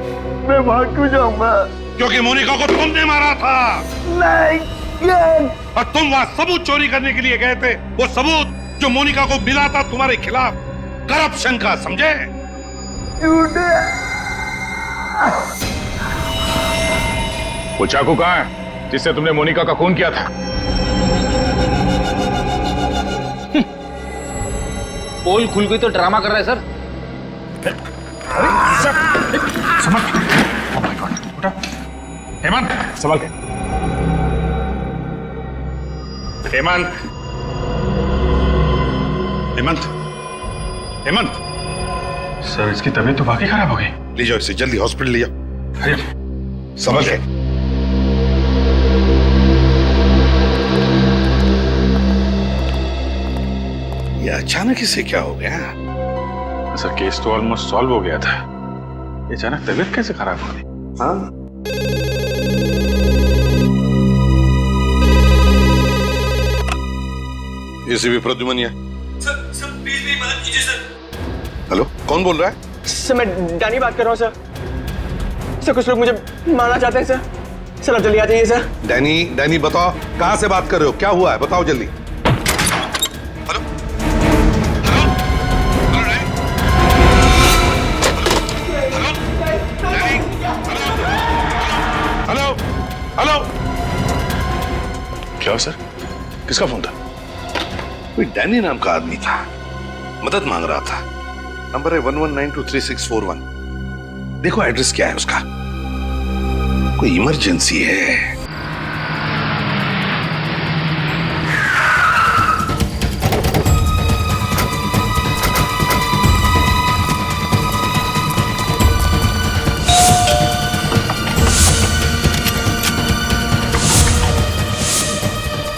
मैं वहां क्यों जाऊंगा? क्योंकि मोनिका को तुमने मारा था। नहीं। और तुम वहां सबूत चोरी करने के लिए गए थे, वो सबूत जो मोनिका को मिला था तुम्हारे खिलाफ करप्शन का, समझे? वो चाकू कहाँ है जिससे तुमने मोनिका का खून किया था? पोल खुल गई तो ड्रामा कर रहा है सर। हेमंत, सवाल के। हेमंत, हेमंत, हेमंत। सर, इसकी तबीयत तो वाकई खराब हो गई। ले जाओ इसे, जल्दी हॉस्पिटल ले जाओ। समझ गए? ये अचानक इसे क्या हो गया? सर, केस तो ऑलमोस्ट सॉल्व हो गया था, ये अचानक तबीयत कैसे खराब हो गई? हाँ, एसीपी प्रद्युमन है। सर प्लीज मेरी मदद कीजिए सर। हेलो, कौन बोल रहा है? सर, मैं डैनी बात कर रहा हूँ सर। सर, कुछ लोग मुझे मारना चाहते हैं सर। सर, आप जल्दी आ जाइए सर। डैनी बताओ, कहां से बात कर रहे हो? क्या हुआ है, बताओ जल्दी। Hello, hello, hello. क्या सर, किसका फोन था? कोई डैनी नाम का आदमी था, मदद मांग रहा था। नंबर है 11923641। देखो एड्रेस क्या है उसका, कोई इमरजेंसी है।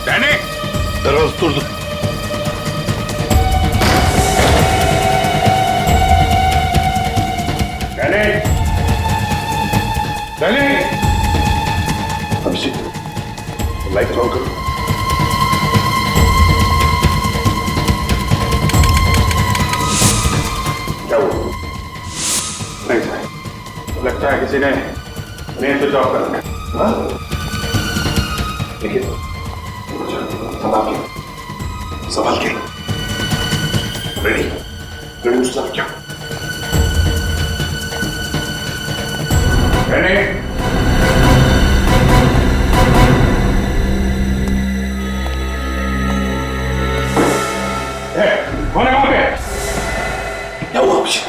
डैनी, दरवाजा तोड़ दो। अभिषेक, लाइट ऑन करो। क्या हुआ? नहीं सर, लगता है किसी ने मेन स्विच ऑफ कर दिया। देखिए, संभाल के। रेडी उस तरफ क्या? कौन है वहां पे? क्या हुआ अभिषेक?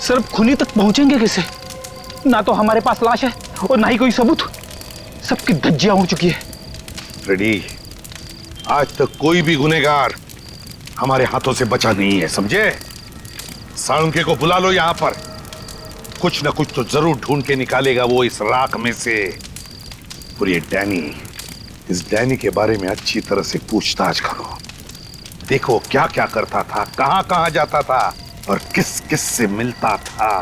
सर खूनी तक पहुंचेंगे कैसे? ना तो हमारे पास लाश है और ना ही कोई सबूत। सबकी धज्जियां उड़ चुकी है। फ्रेडी, आज तक कोई भी गुनहगार हमारे हाथों से बचा नहीं है, समझे? साळुंके को बुला लो यहां पर। कुछ ना कुछ तो जरूर ढूंढ के निकालेगा वो इस राख में से। और ये डैनी, इस डैनी के बारे में अच्छी तरह से पूछताछ करो। देखो क्या क्या करता था, कहां कहां जाता था और किस किस से मिलता था।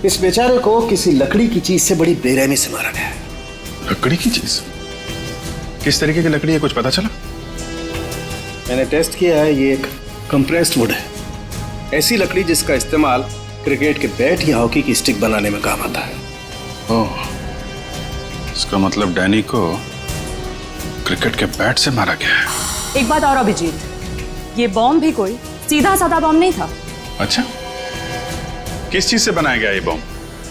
इस बेचारे को किसी लकड़ी की चीज से बड़ी बेरहमी से मारा गया है। लकड़ी की चीज? किस तरीके की लकड़ी है, कुछ पता चला? मैंने टेस्ट किया है, ये एक कंप्रेस्ड वुड है। ऐसी लकड़ी जिसका इस्तेमाल क्रिकेट के बैट या हॉकी की स्टिक बनाने में काम आता है। ओह, इसका मतलब डैनी को क्रिकेट के बैट से मारा गया है। एक बात और अभिजीत, ये बॉम्ब भी कोई सीधा साधा बॉम्ब नहीं था। अच्छा, किस चीज से बनाया गया ये बॉम्ब?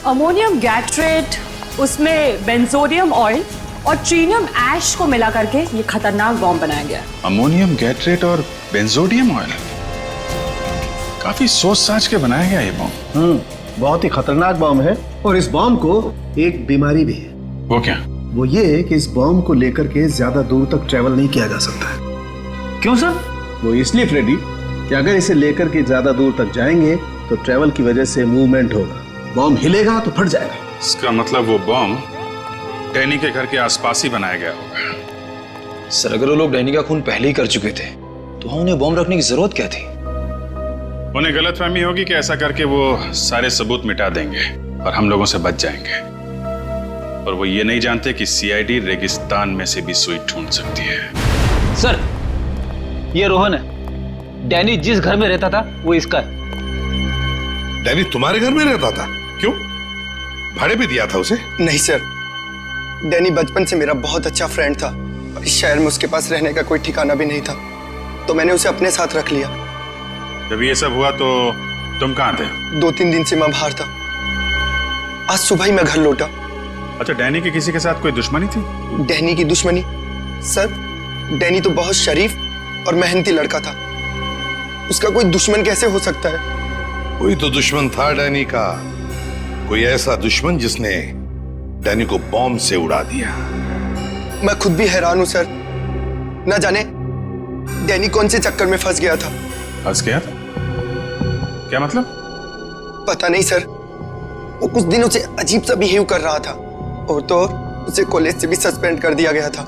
अमोनियम गैट्रेट, उसमें बेंजोडियम ऑयल और ट्रीनियम ऐश को मिला करके ये खतरनाक बॉम्ब बनाया गया। अमोनियम गैट्रेट और बेंजोडियम ऑयल, काफी सोच साच के बनाया गया ये बॉम्ब। बहुत ही खतरनाक बॉम्ब है। और इस बॉम्ब को एक बीमारी भी है। वो क्या? वो ये कि इस बॉम्ब को लेकर के ज्यादा दूर तक ट्रेवल नहीं किया जा सकता है। क्यों सर? वो इसलिए फ्रेडी कि अगर इसे लेकर के ज्यादा दूर तक जाएंगे तो ट्रेवल की वजह से मूवमेंट होगा, बॉम्ब हिलेगा तो फट जाएगा। इसका मतलब वो बॉम्ब डैनी के घर के आसपास ही बनाया गया होगा। सर, अगर वो लोग डैनी का खून पहले ही कर चुके थे तो वहां उन्हें बॉम्ब रखने की जरूरत क्या थी? उन्हें गलतफहमी होगी कि ऐसा करके वो सारे सबूत मिटा देंगे और हम लोगों से बच जाएंगे। और वो ये नहीं जानते कि सीआईडी रेगिस्तान में से भी सुई ढूंढ सकती है। सर, ये रोहन है। डैनी जिस घर में रहता था वो इसका है। डैनी तुम्हारे घर में रहता था? क्यों, भाड़े पे दिया था उसे? नहीं सर, डैनी बचपन से मेरा बहुत अच्छा फ्रेंड था और इस शहर में उसके पास रहने का कोई ठिकाना भी नहीं था, तो मैंने उसे अपने साथ रख लिया। जब ये सब हुआ तो तुम कहाँ थे? 2-3 दिन से मैं बाहर था। आज सुबह ही मैं घर लौटा। अच्छा, डैनी की किसी के साथ कोई दुश्मनी थी? डैनी की दुश्मनी? सर, डैनी तो बहुत शरीफ और मेहनती लड़का था, उसका कोई दुश्मन कैसे हो सकता है? कोई तो दुश्मन था डैनी का, कोई ऐसा दुश्मन जिसने डैनी को बॉम्ब से उड़ा दिया। मैं खुद भी हैरान हूं सर, ना जाने डैनी कौन से चक्कर में फंस गया था। फंस गया? क्या मतलब? पता नहीं सर, वो कुछ दिनों से अजीब सा बिहेव कर रहा था और तो उसे कॉलेज से भी सस्पेंड कर दिया गया था।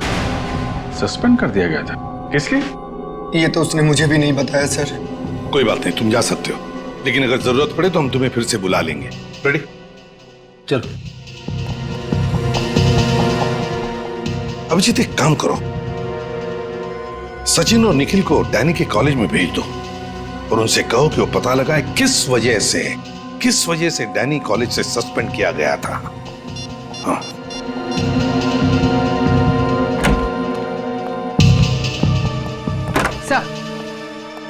सस्पेंड कर दिया गया था? किस लिए? ये तो उसने मुझे भी नहीं बताया सर। कोई बात नहीं, तुम जा सकते हो, लेकिन अगर जरूरत पड़े तो हम तुम्हें फिर से बुला लेंगे। रेडी? चलो। अभिजीत, एक काम करो, सचिन और निखिल को डैनी के कॉलेज में भेज दो और उनसे कहो कि वो पता लगाए किस वजह से डैनी कॉलेज से सस्पेंड किया गया था। हाँ।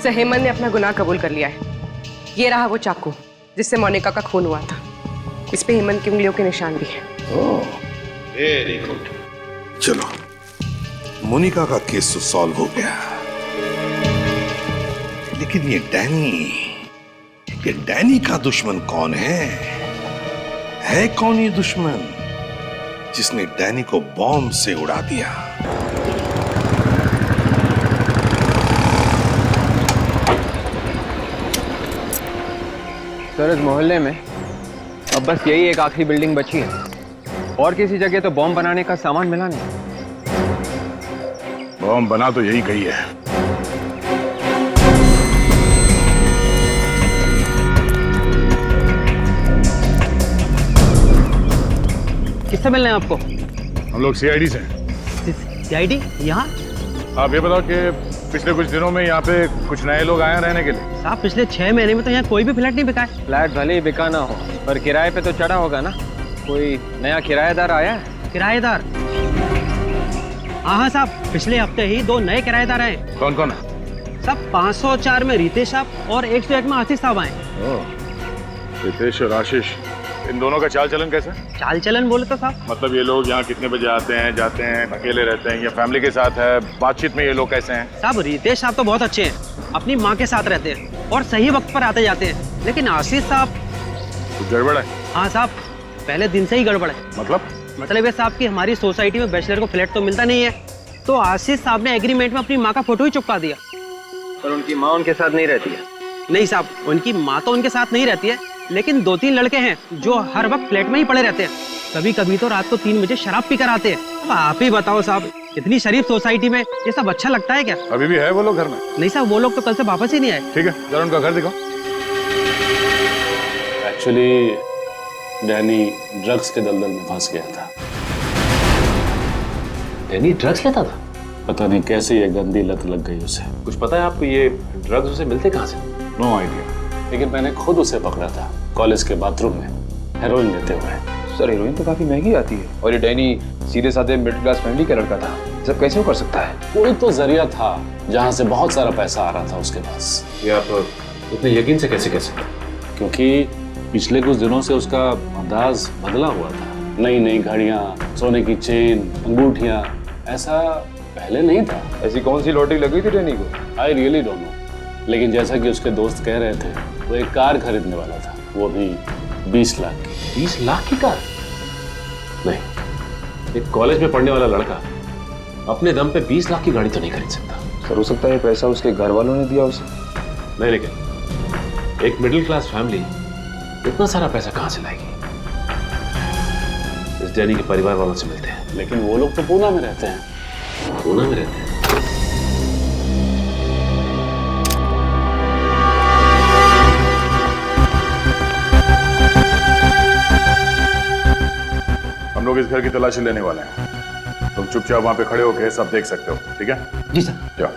सर, हेमंत ने अपना गुनाह कबूल कर लिया है। ये रहा वो चाकू जिससे मोनिका का खून हुआ था। इस पे हेमंत की उंगलियों के निशान भी है। ओह, वेरी गुड। चलो, मोनिका का केस तो सॉल्व हो गया, लेकिन ये डैनी का दुश्मन कौन है? कौन ये दुश्मन जिसने डैनी को बॉम्ब से उड़ा दिया? सर, इस मोहल्ले में अब बस यही एक आखिरी बिल्डिंग बची है और किसी जगह तो बॉम्ब बनाने का सामान मिला नहीं। बॉम्ब बना तो यही गई है। किससे मिलना है आपको? हम लोग सीआईडी से। सीआईडी? यहाँ? आप ये बताओ कि पिछले कुछ दिनों में यहाँ पे कुछ नए लोग आए हैं रहने के लिए? साहब पिछले 6 महीने में तो यहाँ कोई भी फ्लैट नहीं बिका है। फ्लैट भले ही बिका ना हो पर किराए पे तो चढ़ा होगा ना। कोई नया किराएदार आया है? किराएदार? हाँ साहब, पिछले हफ्ते ही 2 नए किराएदार आए। कौन कौन है? साहब 504 में रितेश साहब और 101 में आशीष साहब आए। रितेश और आशीष, इन दोनों का चाल चलन कैसा? चाल चलन बोले तो साहब मतलब ये लोग यहाँ कितने बजे आते हैं, जाते हैं, अकेले रहते हैं या फैमिली के साथ है? बातचीत में ये लोग कैसे हैं? साहब रितेश साहब तो बहुत अच्छे हैं, अपनी माँ के साथ रहते हैं और सही वक्त पर आते जाते हैं। लेकिन आशीष साहब कुछ गड़बड़ है? हाँ साहब, पहले दिन से ही गड़बड़ है। मतलब ये साहब की हमारी सोसाइटी में बैचलर को फ्लैट तो मिलता नहीं है, तो आशीष साहब ने एग्रीमेंट में अपनी माँ का फोटो ही चिपका दिया। पर उनकी माँ उनके साथ नहीं रहती है? नहीं साहब, उनकी माँ तो उनके साथ नहीं रहती है, लेकिन 2-3 लड़के हैं जो हर वक्त फ्लैट में ही पड़े रहते हैं। कभी कभी तो रात को 3 बजे शराब पी कर आते हैं। अब आप ही बताओ साहब, इतनी शरीफ सोसाइटी में ये सब अच्छा लगता है क्या? अभी भी है वो लोग घर में? नहीं साहब, वो लोग तो कल से वापस ही नहीं आए। ठीक है, जरा उनका घर दिखाओ। एक्चुअली डैनी ड्रग्स के दलदल में फंस गया था। डैनी ड्रग्स लेता था? पता नहीं कैसे ये गंदी लत लग गई उसे। कुछ पता है आपको ये ड्रग्स उसे मिलते कहाँ से? नो आइडिया, लेकिन मैंने खुद उसे पकड़ा था कॉलेज के बाथरूम में हेरोइन लेते हुए। सर हेरोइन तो काफी महंगी आती है और ये डैनी सीधे साधे मिडिल क्लास फैमिली का लड़का था, सब कैसे वो कर सकता है? कोई तो जरिया था जहाँ से बहुत सारा पैसा आ रहा था उसके पास। ये आप इतने यकीन से कैसे कह सकते? क्योंकि पिछले कुछ दिनों से उसका अंदाज बदला हुआ था। नई नई घड़ियां, सोने की चेन, अंगूठियां, ऐसा पहले नहीं था। ऐसी कौन सी लॉटरी लगी थी डैनी को? आई रियली डोंट नो, लेकिन जैसा कि उसके दोस्त कह रहे थे वो एक कार खरीदने वाला था, वो भी 20 लाख की। 20 लाख की कार? नहीं, एक कॉलेज में पढ़ने वाला लड़का अपने दम पे 20 लाख की गाड़ी तो नहीं खरीद सकता। सर हो सकता है पैसा उसके घर वालों ने दिया उसे। नहीं, लेकिन एक मिडिल क्लास फैमिली इतना सारा पैसा कहां से लाएगी? इस डैनी के परिवार वालों से मिलते हैं। लेकिन वो लोग तो पूना में रहते हैं। पूना में रहते हैं? हम लोग इस घर की तलाशी लेने वाले हैं, तुम चुपचाप वहां पे खड़े होकर सब देख सकते हो, ठीक है? जी सर। जाओ।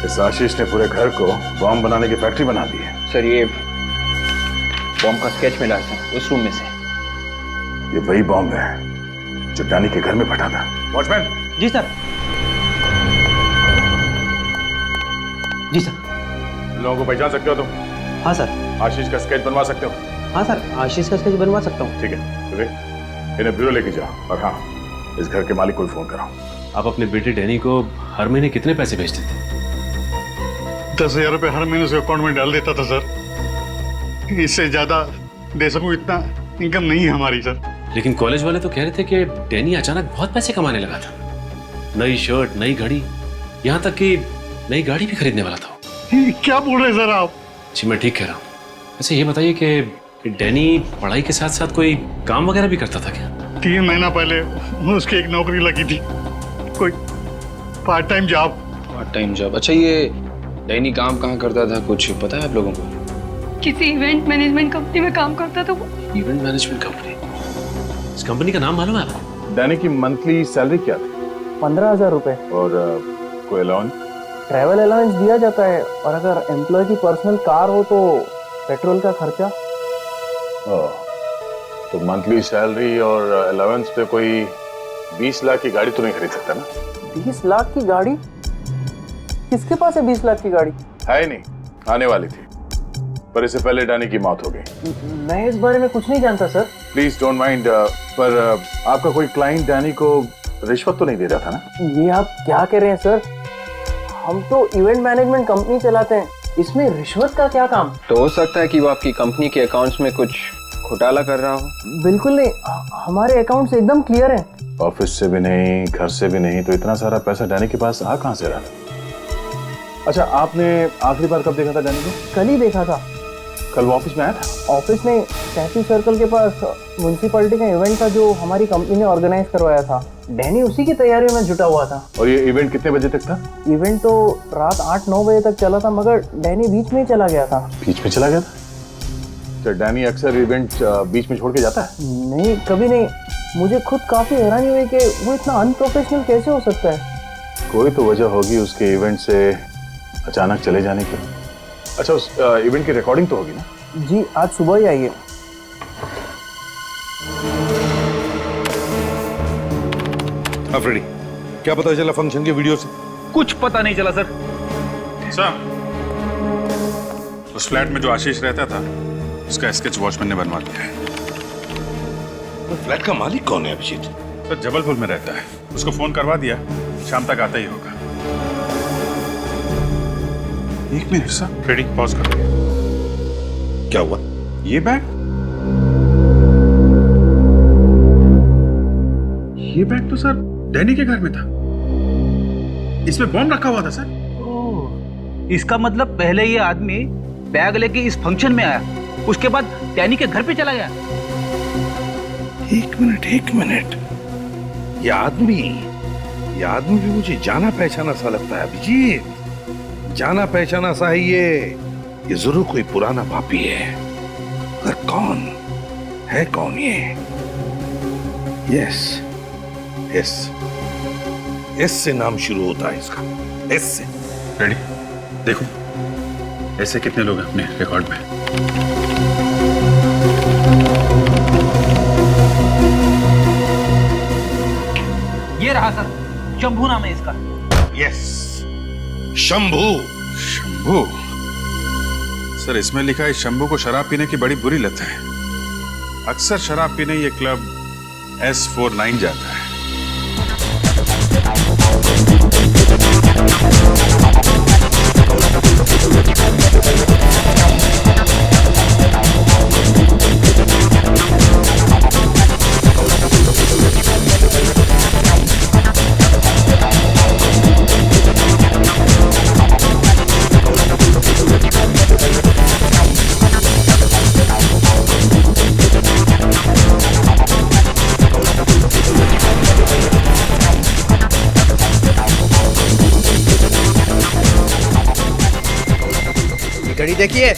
इस आशीष ने पूरे घर को बॉम्ब बनाने की फैक्ट्री बना दी है। सर ये बॉम्ब का स्केच मिला है उस रूम में से। ये वही बॉम्ब है जो डैनी के घर में फटा था। वॉचमैन। जी सर। जी सर। लोगों को पहचान सकते हो तुम? हाँ सर। आशीष का स्केच बनवा सकते हो? हाँ सर, आशीष का स्केच बनवा सकता हूँ। ठीक है, तो देख इन्हें ब्यूरो लेके जाओ और हाँ इस घर के मालिक को फोन कराओ। आप अपने बेटे डैनी को हर महीने कितने पैसे भेजते थे? 10,000 रुपए हर महीने उसके अकाउंट में डाल देता था सर। इससे ज्यादा दे सकूं इतना इनकम नहीं है हमारी सर। लेकिन कॉलेज वाले तो कह रहे थे कि डैनी अचानक बहुत पैसे कमाने लगा था। नई शर्ट, नई घड़ी, यहाँ तक कि नई गाड़ी भी खरीदने वाला था। क्या बोल रहे सर आप? जी मैं ठीक कह रहा हूँ। अच्छा ये बताइए कि डैनी पढ़ाई के साथ साथ कोई काम वगैरह भी करता था क्या? 3 महीना पहले उसकी एक नौकरी लगी थी, कोई part time job. Part time job? अच्छा, ये डैनी काम कहाँ करता था, कुछ पता है आप लोगों को? किसी इवेंट मैनेजमेंट कंपनी में काम करता था वो। Event management company? इस कंपनी का नाम मालूम है आपको? डैनी की मंथली सैलरी क्या थी? 15,000 रुपए। और कोई अलाउंस? ट्रैवल अलाउंस दिया जाता है, और अगर एम्प्लॉय की पर्सनल कार हो तो पेट्रोल का खर्चा। तो मंथली सैलरी और अलाउंस पे कोई 20 लाख की गाड़ी तो नहीं खरीद सकता ना? 20 लाख की गाड़ी? किसके पास है 20 लाख की गाड़ी? है ही नहीं, आने वाली थी, पर इससे पहले डैनी की मौत हो गई। मैं इस बारे में कुछ नहीं जानता सर। प्लीज डोंट माइंड, पर आपका कोई क्लाइंट डैनी को रिश्वत तो नहीं दे रहा था ना? ये आप क्या कह रहे हैं सर? हम तो इवेंट मैनेजमेंट कंपनी चलाते हैं, इसमें रिश्वत का क्या काम? तो हो सकता है कि वो आपकी कंपनी के अकाउंट्स में कुछ घोटाला कर रहा हो। बिल्कुल नहीं, हमारे अकाउंट्स एकदम क्लियर हैं। ऑफिस से भी नहीं, घर से भी नहीं, तो इतना सारा पैसा डैनी के पास आ कहां से रहा? अच्छा, आपने आखिरी बार कब देखा था डैनी को? कल ही देखा था। कल वो ऑफिस में आया था? ऑफिस में तहसील सर्कल के पास म्युनिसिपैलिटी का इवेंट था जो हमारी कंपनी ने ऑर्गेनाइज करवाया था। डैनी उसी की तैयारियों में जुटा हुआ था। और ये इवेंट कितने बजे तक था? इवेंट तो रात 8-9 बजे तक चला था, मगर डैनी बीच में ही चला गया था। बीच में चला गया था? तो डैनी अक्सर इवेंट बीच में छोड़ के जाता है? नहीं, कभी नहीं। मुझे खुद काफी हैरानी हुई कि वो इतना अनप्रोफेशनल कैसे हो सकता है। कोई तो वजह होगी उसके इवेंट से अचानक चले जाने की। अच्छा, उस इवेंट की रिकॉर्डिंग तो होगी ना? जी, आज सुबह ही आई है। हाँ फ्रेडी, क्या पता चला फंक्शन के वीडियो से? कुछ पता नहीं चला सर। सर, उस फ्लैट में जो आशीष रहता था उसका स्केच वॉचमैन ने बनवा दिया है। तो फ्लैट का मालिक कौन है अभिजीत? सर, जबलपुर में रहता है, उसको फोन करवा दिया, शाम तक आता ही होगा। 1 मिनट सर, फ्रेडी पॉज करो। क्या हुआ? ये बैग? ये बैग तो सर डैनी के घर में था, इसमें बॉम्ब रखा हुआ था सर। इसका मतलब पहले ये आदमी बैग लेके इस फंक्शन में आया, उसके बाद डैनी के घर पे चला गया। एक मिनट, ये आदमी भी मुझे जाना पहचाना सा लगता है अभिजीत। जाना पहचाना सा है ये जरूर कोई पुराना पापी है। पर कौन ये? एस से नाम शुरू होता है इसका, एस से। रेडी? देखो ऐसे कितने लोग हैं अपने रिकॉर्ड में। ये रहा सर, शंभू नाम है इसका। यस, शंभू। सर, इसमें लिखा है शंभू को शराब पीने की बड़ी बुरी लत है। अक्सर शराब पीने ये क्लब S49 जाता है। घड़ी देखिए,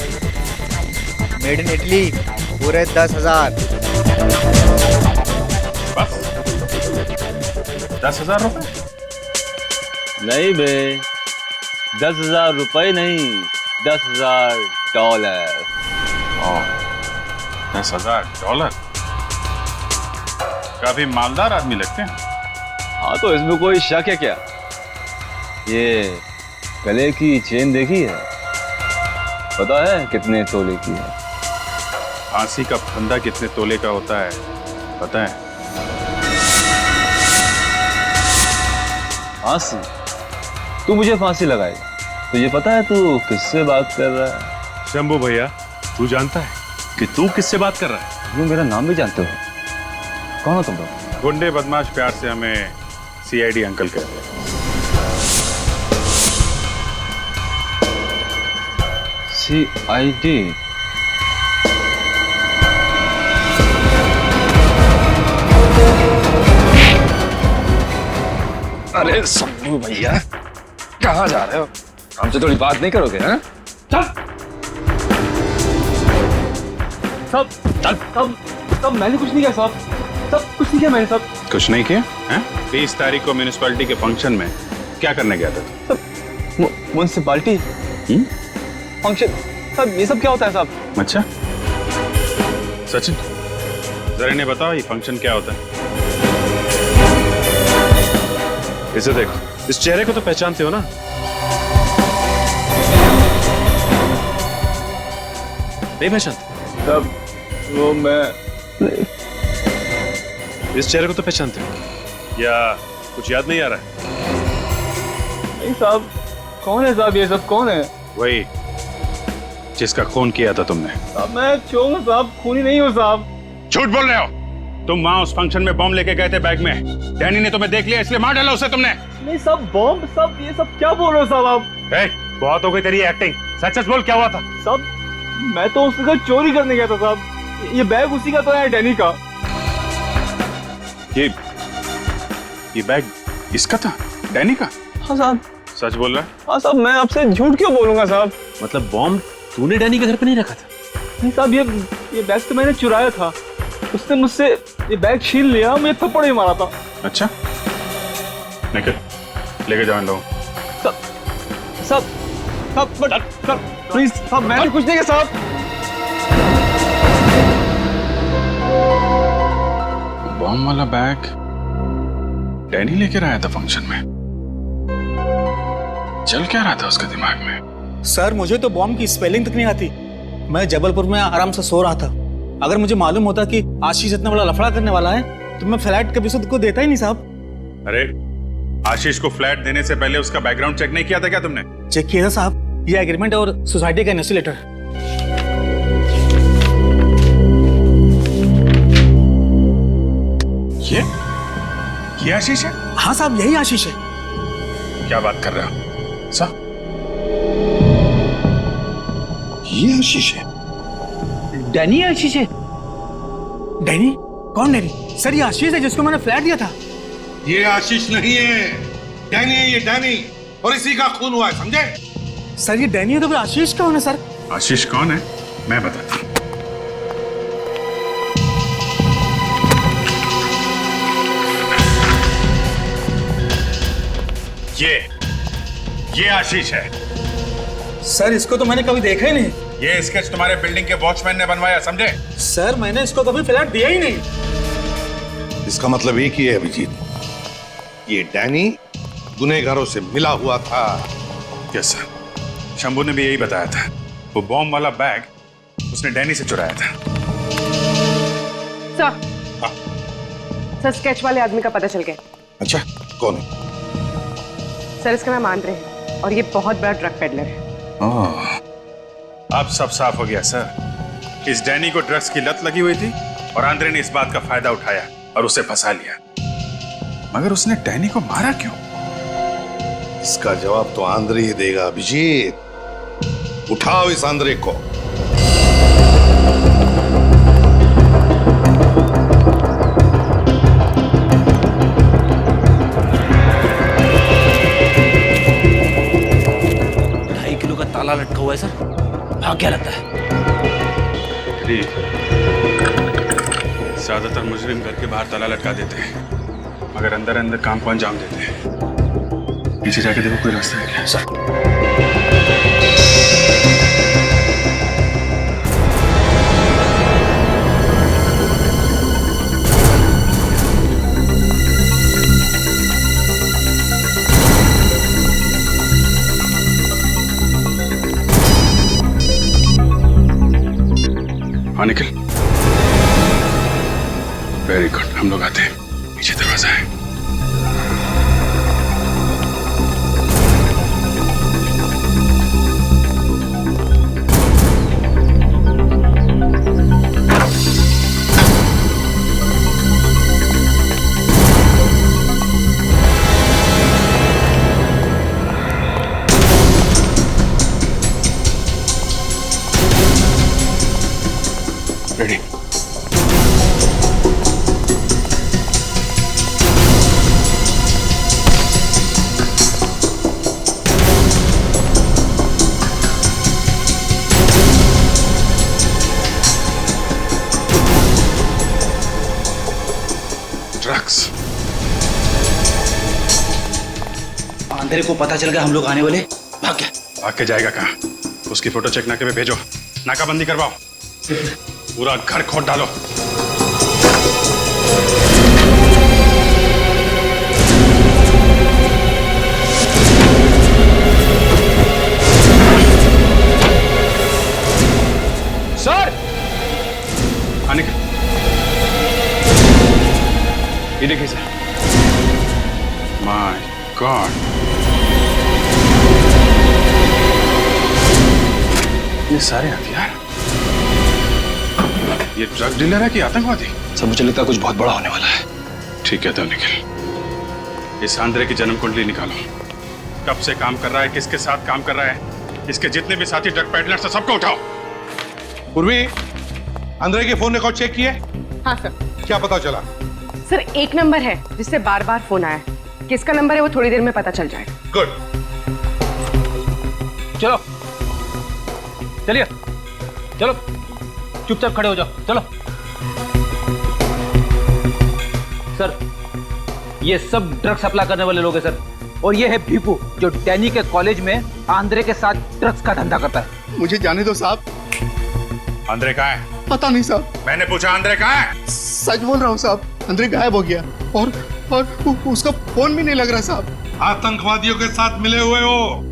मेड इन इटली, पूरे 10,000। बस 10,000 रुपए? नहीं बे, 10,000 रुपए नहीं, $10,000। 10,000? काफी मालदार आदमी लगते हैं। हाँ, तो इसमें कोई शक है क्या? ये गले की चेन देखी है? पता है कितने तोले की है? फांसी का फंदा कितने तोले का होता है पता है? फांसी? तू मुझे फांसी लगाएगा? तुझे पता है तू किससे बात कर रहा है? शंभू भैया, तू जानता है कि तू किससे बात कर रहा है? तुम मेरा नाम भी जानते हो? कौन हो तुम लोग? गुंडे बदमाश प्यार से हमें CID अंकल कहते हैं। CID? अरे शंभू भैया कहाँ जा रहे हो? हमसे थोड़ी बात नहीं करोगे? हैं? चल सब मैंने कुछ नहीं किया साहब, सब कुछ नहीं किया मैंने साहब। कुछ नहीं किया? हैं? 20 तारीख को म्यूनिसिपैलिटी के फंक्शन में क्या करने गया था? म्यूनिसिपैलिटी फंक्शन साहब, ये सब क्या होता है साहब? अच्छा सचिन, जरा इन्हें बताओ ये फंक्शन क्या होता है? इसे देखो, इस चेहरे को तो पहचानते हो ना? नहीं पहचानते? तब वो मैं इस चेहरे को तो पहचानते हो या कुछ याद नहीं आ रहा है? नहीं साहब, कौन है साहब? ये सब कौन है? वही जिसका खून किया था तुमने। साहब मैं चोर हूँ साहब, खूनी नहीं हूँ साहब। झूठ बोल रहे हो तुम। वहां उस फंक्शन में बॉम्ब लेके गए थे बैग में। डैनी ने तुम्हें देख लिया इसलिए मार डाला उसे तुमने। नहीं साहब, बॉम्ब सब ये सब क्या बोल रहे हो साहब आप? बहुत हो गई तेरी एक्टिंग, सच सच बोल क्या हुआ था? साहब मैं तो उसके घर चोरी करने गया था साहब। ये बैग उसी का तो है, डैनी का। ये बैग इसका था? डैनी का? हाँ साहब। सच बोल रहा है? हाँ साहब, मैं आपसे झूठ क्यों बोलूंगा साहब? मतलब बॉम्ब तूने डैनी के घर पे नहीं रखा था? नहीं साहब, ये बैग तो मैंने चुराया था। उसने मुझसे ये बैग छीन लिया, मुझे थप्पड़ ही मारा था। अच्छा निकल, लेके जाओ इन लोगों। सब प्लीज साहब, मैंने कुछ नहीं किया साहब। बॉम्ब वाला बैग डैनी लेकर आया था फंक्शन में। चल क्या रहा था उसके दिमाग में? सर मुझे तो बॉम्ब की स्पेलिंग तक नहीं आती। मैं जबलपुर में आराम से सो रहा था। अगर मुझे मालूम होता कि आशीष इतना बड़ा लफड़ा करने वाला है तो मैं फ्लैट कभी से को देता ही नहीं साहब। अरे आशीष को फ्लैट देने से पहले उसका बैकग्राउंड चेक नहीं किया था क्या तुमने? चेक किया था साहब, ये एग्रीमेंट और सोसाइटी का एनओसी लेटर। ये आशीष है? हाँ साहब, यही आशीष है। क्या बात कर रहे हो साहब? ये आशीष है? डैनी आशीष है? डैनी? कौन डैनी? सर ये आशीष है जिसको मैंने फ्लैट दिया था। ये आशीष नहीं है, डैनी है ये, डैनी। और इसी का खून हुआ है, समझे? सर ये डैनी है तो फिर आशीष कौन है सर? आशीष कौन है मैं बताता हूं। ये आशीष है। सर इसको तो मैंने कभी देखा ही नहीं। ये स्केच तुम्हारे बिल्डिंग के वॉचमैन ने बनवाया, समझे? सर मैंने इसको कभी फ्लैट दिया ही नहीं। इसका मतलब एक ही है अभिजीत, ये डैनी गुनहगारों से मिला हुआ था। यस सर, शंभू ने भी यही बताया था। वो बॉम्ब वाला बैग उसने डैनी से चुराया था। सर स्केच वाले आदमी का पता चल गया। अच्छा कौन है? सर इसका नाम आंद्रे है और ये बहुत बड़ा ड्रग पेडलर है। अब सब साफ हो गया सर। इस डैनी को ड्रग्स की लत लगी हुई थी और आंद्रे ने इस बात का फायदा उठाया और उसे फंसा लिया। मगर उसने डैनी को मारा क्यों? इसका जवाब तो आंद्रे ही देगा अभिजीत। उठाओ इस आंद्रे को। ताला लटका हुआ है सर, भाग क्या लगता है? ज्यादातर मुजरिम घर के बाहर ताला लटका देते हैं मगर अंदर अंदर काम को अंजाम देते हैं। पीछे जाके देखो कोई रास्ता है क्या? सर हाँ निकल। वेरी गुड, हम लोग आते हैं। पीछे दरवाजा है। रेडी? आंधरे को पता चल गया हम लोग आने वाले, भाग गया। भाग के जाएगा कहाँ? उसकी फोटो चेक नाके पे भेजो, नाकाबंदी करवाओ, पूरा घर खोद डालो। सर आने के ये देखिए सर। माय गॉड, ये सारे हथियार, ये ड्रग डीलर है कि आतंकवादी? सर मुझे लगता है कुछ बहुत बड़ा होने वाला है। ठीक है तो निखिल, इस आंद्रे की जन्म कुंडली निकालो। कब से काम कर रहा है, किसके साथ काम कर रहा है, इसके जितने भी साथी ड्रग पेडलर्स हैं सबको उठाओ। पूर्वी, आंद्रे के फोन रिकॉर्ड चेक किए? हाँ सर। क्या पता चला? सर एक नंबर है जिससे बार बार फोन आया, किसका नंबर है वो थोड़ी देर में पता चल जाएगा। गुड। चलो चलिए, चलो चुपचाप खड़े हो जाओ, चलो। सर ये सब ड्रग सप्लाई करने वाले लोग हैं सर, और ये है भीपू जो डैनी के कॉलेज में आंद्रे के साथ ड्रग्स का धंधा करता है। मुझे जाने दो साहब। आंद्रे कहाँ है? पता नहीं साहब। मैंने पूछा आंद्रे कहाँ है? सच बोल रहा हूँ साहब, आंद्रे गायब हो गया और उसका फोन भी नहीं लग रहा साहब। आतंकवादियों के साथ मिले हुए हो?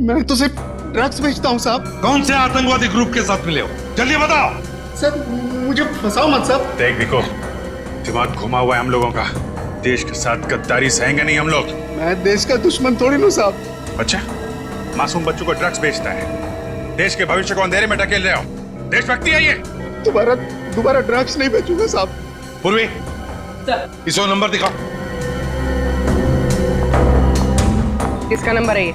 मैं तो सिर्फ ड्रग्स बेचता हूँ साहब। कौन से आतंकवादी ग्रुप के साथ मिले हो? जल्दी बताओ। सर मुझे फंसाओ मत साहब। देख देखो, दिमाग घुमा हुआ है हम लोगों का। देश के साथ गद्दारी सहेंगे नहीं हम लोग। मैं देश का दुश्मन थोड़ी हूँ साहब। अच्छा, मासूम बच्चों को ड्रग्स बेचता है, देश के भविष्य को अंधेरे में ढकेल रहे हो। देशभक्ति है ये? दोबारा ड्रग्स नहीं बेचूंगा साहब। पूर्वी, इसो नंबर दिखाओ। किसका नंबर है ये?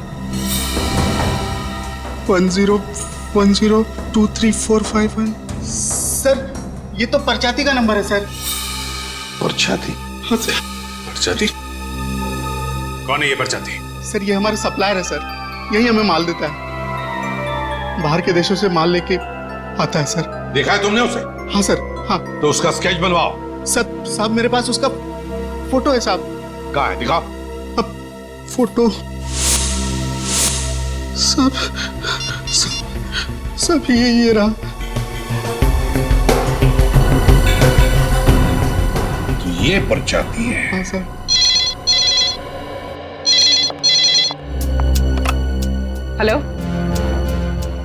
10102345 सर ये तो परचाती का नंबर है सर। परचाती? हाँ सर। परचाती? कौन है ये परचाती? सर ये हमारा सप्लायर है सर, यही हमें माल देता है, बाहर के देशों से माल लेके आता है सर। देखा है तुमने उसे? हाँ सर, हाँ। तो उसका स्केच बनवाओ। सर साहब मेरे पास उसका फोटो है साहब। कहाँ है? दिखाओ। अब फोटो सब ये रहा। तो ये परचाती है? हाँ सर। हेलो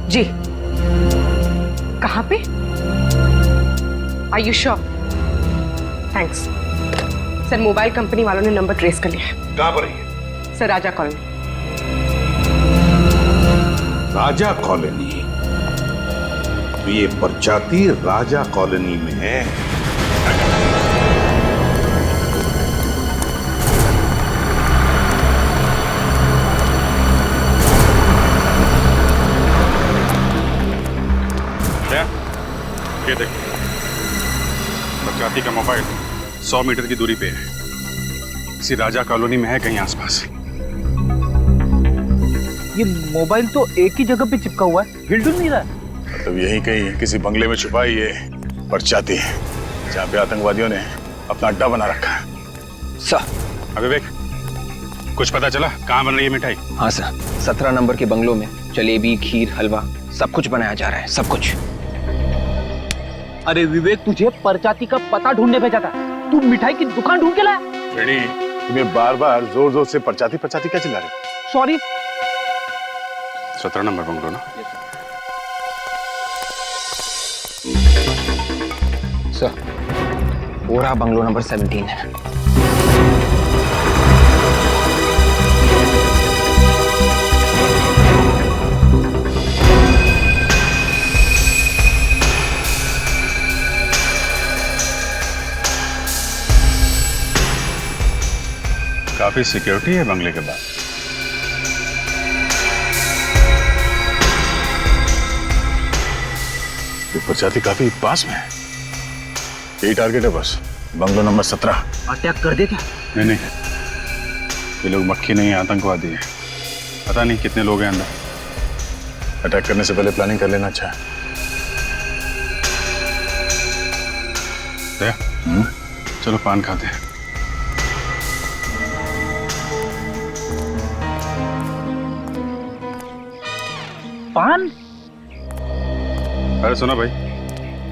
जी, कहाँ पे? Are you sure? Thanks sir. Mobile company वालों ने नंबर ट्रेस कर लिया है। कहाँ पर है? सर राजा कॉलोनी। राजा कॉलोनी? तो ये परचाती राजा कॉलोनी में है। ये देख, परचाती का मोबाइल 100 मीटर की दूरी पे है, इसी राजा कॉलोनी में है कहीं आसपास। ये मोबाइल तो एक ही जगह पे चिपका हुआ है, हिल डुल नहीं रहा है। मतलब यही कहीं किसी बंगले में छुपा ही ये परचाती है, जहाँ पे आतंकवादियों ने अपना अड्डा बना रखा है। सर विवेक, कुछ पता चला कहाँ बन रही है मिठाई? हाँ सर, 17 नंबर के बंगलों में जलेबी, खीर, हलवा सब कुछ बनाया जा रहा है, सब कुछ। अरे विवेक, तुझे परचाती का पता ढूंढने भेजा था, तू मिठाई की दुकान ढूंढ के लाया। रेडी, तुम्हें बार बार जोर जोर से परचाती परचाती क्या चिल्ला रहे हो? सॉरी। 17 नंबर बंगलो ना? सर वो रहा बंगलो नंबर 17 है। काफी सिक्योरिटी है बंगले के बाद। ये परचाती काफी पास में है। यही टारगेट है बस, बंगलो नंबर 17। अटैक कर दे क्या? नहीं, ये लोग मक्खी नहीं है, आतंकवादी है। पता नहीं कितने लोग हैं अंदर। अटैक करने से पहले प्लानिंग कर लेना अच्छा है। चलो पान खाते हैं। पान? अरे सुनो भाई,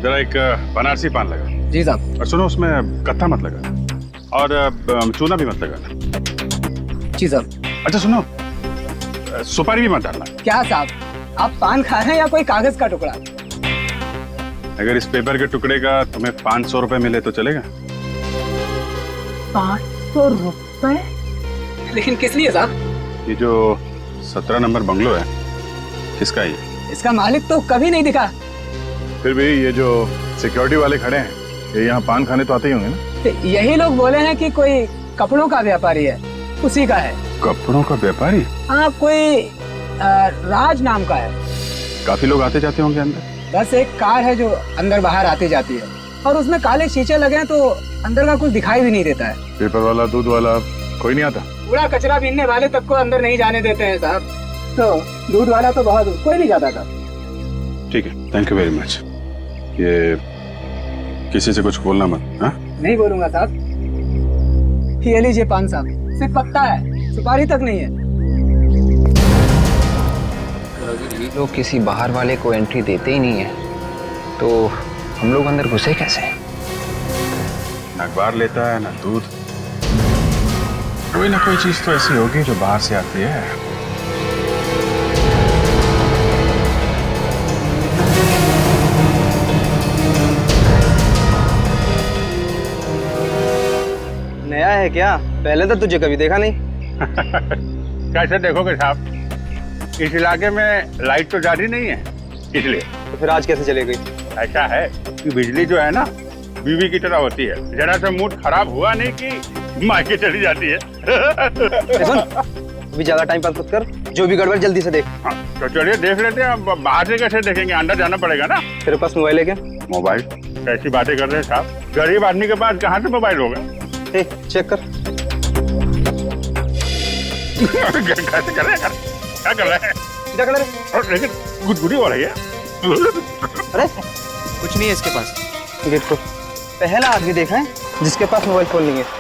जरा एक बनारसी पान लगा। जी साहब। और सुनो, उसमें कत्था मत लगा और चूना भी मत लगाना। जी साहब। अच्छा सुनो, सुपारी भी मत डालना। क्या साहब, आप पान खा रहे हैं या कोई कागज का टुकड़ा? अगर इस पेपर के टुकड़े का तुम्हें 500 रुपए मिले तो चलेगा? 500 रुपए? लेकिन किस लिए साहब? ये जो 17 नंबर बंगलो है, किसका है ये? इसका मालिक तो कभी नहीं दिखा। फिर भी ये जो सिक्योरिटी वाले खड़े हैं, ये यहाँ पान खाने तो आते ही होंगे ना? तो यही लोग बोले हैं कि कोई कपड़ों का व्यापारी है, उसी का है। कपड़ों का व्यापारी? हाँ, कोई राज नाम का है। काफी लोग आते जाते होंगे अंदर? बस एक कार है जो अंदर बाहर आती जाती है, और उसमें काले शीशे लगे हैं तो अंदर का कुछ दिखाई भी नहीं देता है। पेपर वाला, दूध वाला कोई नहीं आता? कूड़ा कचरा बीनने वाले तक को अंदर नहीं जाने देते हैं साहब। तो दूध वाला तो बहुत, कोई नहीं जाता था। ठीक है, थैंक यू वेरी मच। ये किसी से कुछ बोलना मत। हाँ, नहीं बोलूंगा साहब। ये लीजिए पान साहब, सिर्फ पत्ता है, सुपारी तक नहीं है। ये लोग किसी बाहर वाले को एंट्री देते ही नहीं है, तो हम लोग अंदर घुसे कैसे? ना अखबार लेता है ना दूध, कोई ना कोई चीज तो ऐसी होगी जो बाहर से आती है। नया है क्या? पहले तो तुझे कभी देखा नहीं। कैसे देखोगे साहब, इस इलाके में लाइट तो ज्यादा नहीं है, इसलिए। तो फिर आज कैसे चले गई? ऐसा है कि बिजली जो है ना, बीवी की तरह होती है, जरा सा मूड खराब हुआ नहीं कि मायके चली जाती है। अभी ज्यादा टाइम पास मत कर, जो भी गड़बड़ जल्दी से देख। हाँ, तो चलिए देख लेते हैं। अब बाहर से कैसे देखेंगे, अंदर जाना पड़ेगा ना। तेरे पास मोबाइल है क्या? मोबाइल? कैसी बातें कर रहे हैं साहब, गरीब आदमी के पास कहाँ से मोबाइल होगा? चेक कर। कैसे कर रहे हैं, क्या कर रहे हैं? क्या कर रहे हैं? लेकिन गुदगुदी हो रही है। अरे कुछ नहीं है इसके पास। गेट खोल। पहला आदमी देखा है जिसके पास मोबाइल फोन नहीं है।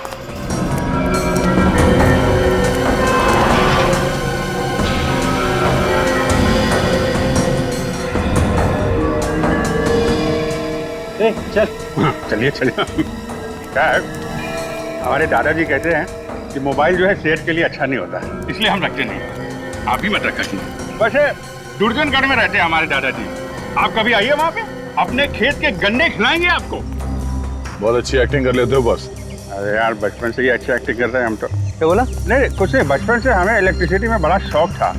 चल चलिए चलिए। क्या है, हमारे दादाजी कहते हैं कि मोबाइल जो है सेहत के लिए अच्छा नहीं होता, इसलिए हम रखते नहीं। आप भी मत रखिए। वैसे दुर्जनगढ़ में रहते हैं हमारे दादाजी, आप कभी आइए वहाँ पे, अपने खेत के गन्ने खिलाएंगे आपको। बहुत अच्छी एक्टिंग कर लेते हो बॉस। अरे यार, बचपन से ही अच्छी एक्टिंग करते हैं हम तो। क्या बोला? नहीं कुछ नहीं, बचपन से हमें इलेक्ट्रिसिटी में बड़ा शौक था।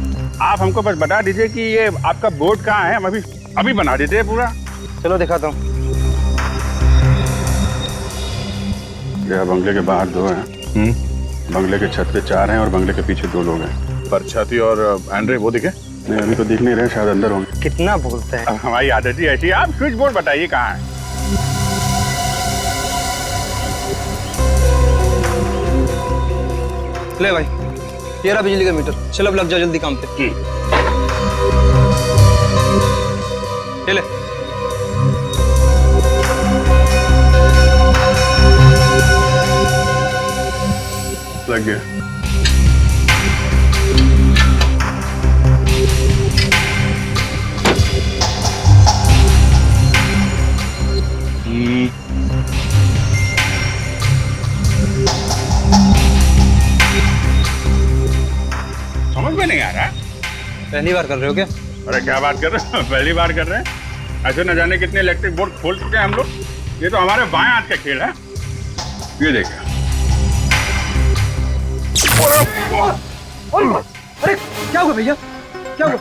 आप हमको बस बता दीजिए कि ये आपका बोर्ड कहाँ है, हम अभी बना देते हैं पूरा। चलो दिखाता हूँ। यह बंगले के बाहर 2 हैं, बंगले के छत पे 4 हैं और बंगले के पीछे 2 लोग हैं। पर छाती और एंड्रे वो दिखे? नहीं, अभी तो दिख नहीं रहे, शायद अंदर होंगे। कितना बोलते हैं। हमारी आदत ही ऐसी है। आप स्विच बोर्ड बताइए कहाँ है। ले भाई, ये रहा बिजली का मीटर। चलो अब लग जाओ जल्दी काम पे। ये ले। लग गया। समझ में नहीं आ रहा। पहली बार कर रहे हो क्या? अरे क्या बात कर रहे हो, पहली बार कर रहे हैं। ऐसे न जाने कितने इलेक्ट्रिक बोर्ड खोल चुके हैं हम लोग। ये तो हमारे बाएं हाथ का खेल है। ये देखिए। अरे क्या हुआ भैया, क्या हुआ?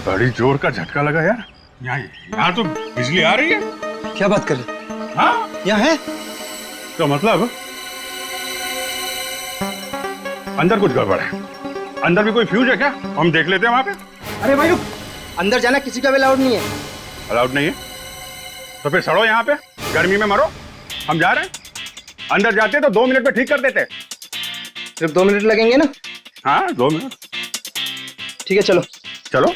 बड़ी जोर का झटका लगा यार। यहाँ तो बिजली आ रही है। क्या बात कर रहे? हाँ यहाँ है तो मतलब अंदर कुछ गड़बड़ है। अंदर भी कोई फ्यूज है क्या? हम देख लेते हैं वहां पे। अरे भाई रुक, अंदर जाना किसी का भी अलाउड नहीं है। अलाउड नहीं है तो फिर सड़ो यहाँ पे, गर्मी में मरो। हम जा रहे हैं। अंदर जाते तो 2 मिनट में ठीक कर देते। सिर्फ 2 मिनट लगेंगे ना? हाँ 2 मिनट। ठीक है चलो। चलो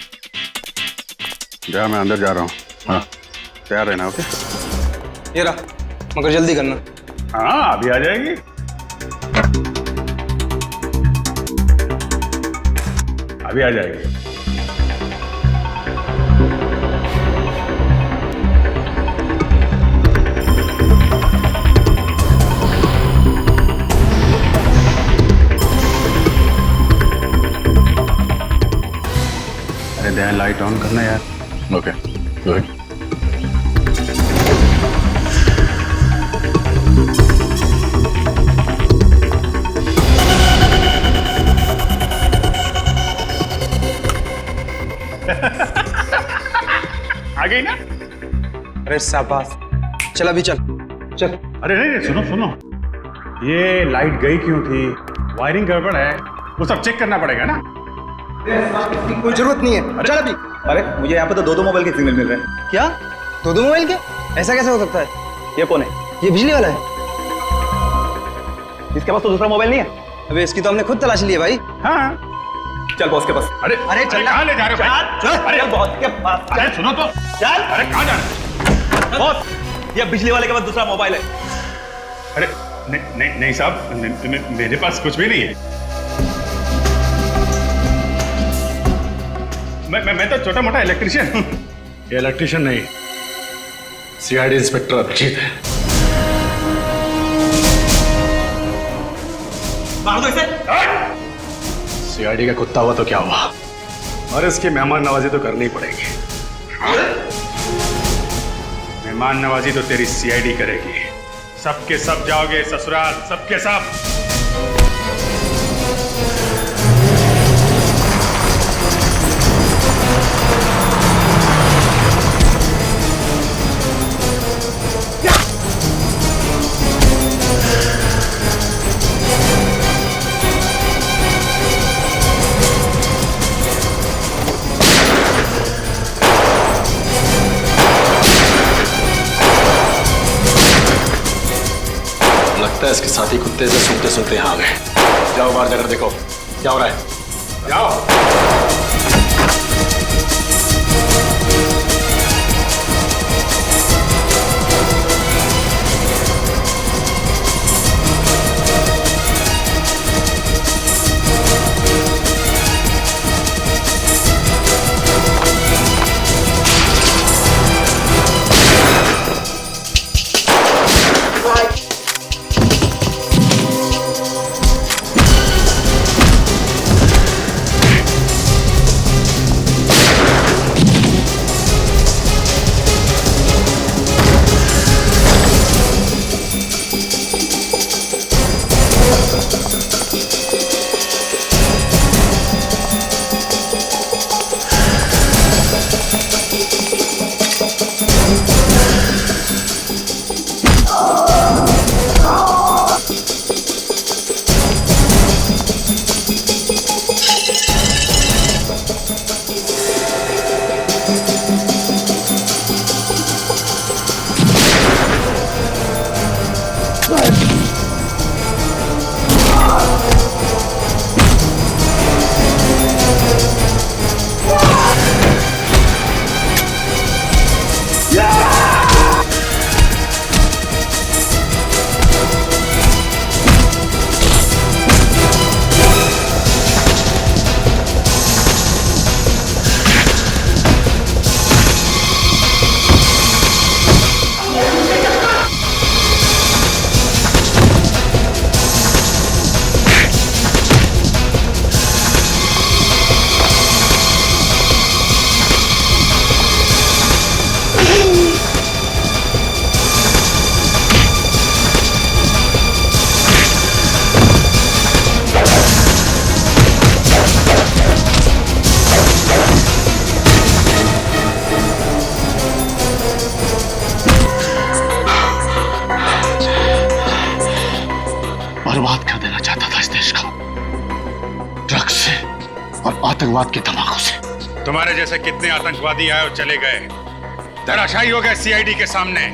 जा, मैं अंदर जा रहा हूँ। हाँ तैयार रहना। ओके ये रहा, मगर जल्दी करना। हाँ अभी आ जाएगी। अभी आ जाएगी। अरे ध्यान, लाइट ऑन करना यार। Okay good. आ गई ना? अरे शाबाश, चल अभी चल चल। अरे नहीं, सुनो सुनो, ये लाइट गई क्यों थी? वायरिंग गड़बड़ है, वो सब चेक करना पड़ेगा ना। कोई जरूरत नहीं है, चल अभी। अरे मुझे यहाँ पे तो दो मोबाइल के सिग्नल मिल रहे हैं। क्या? दो मोबाइल के? ऐसा कैसे हो सकता है? ये कौन है? ये बिजली वाला है। इसके पास तो दूसरा मोबाइल नहीं है। अबे इसकी तो हमने खुद तलाशी ली है भाई। हाँ चल बॉस के पास। अरे चल कहाँ ले जा रहे हो भाई? चल अरे बॉस के पास। अरे सुनो तो, चल। अरे कहाँ जा रहे हो? बॉस, ये बिजली वाले के पास दूसरा मोबाइल है। अरे नहीं साहब, मेरे पास कुछ भी नहीं है। मैं तो छोटा मोटा इलेक्ट्रिशियन हूँ। ये इलेक्ट्रिशियन नहीं, सीआईडी इंस्पेक्टर अभिजीत है। मार दो इसे। सीआईडी का कुत्ता हुआ तो क्या हुआ, और इसकी मेहमान नवाजी तो करनी पड़ेगी। मेहमान नवाजी तो तेरी सीआईडी करेगी। सबके सब जाओगे ससुराल, सबके सब। लगता है इसके साथी कुत्ते से सुनते सुनते यहाँ आ गए। जाओ बाहर जाकर देखो क्या हो रहा है। जाओ। बर्बाद कर देना चाहता था इस देश को, ड्रग्स से और आतंकवाद के धमाकों से। तुम्हारे जैसे कितने आतंकवादी आए और चले गए, धराशायी हो गए सीआईडी के सामने।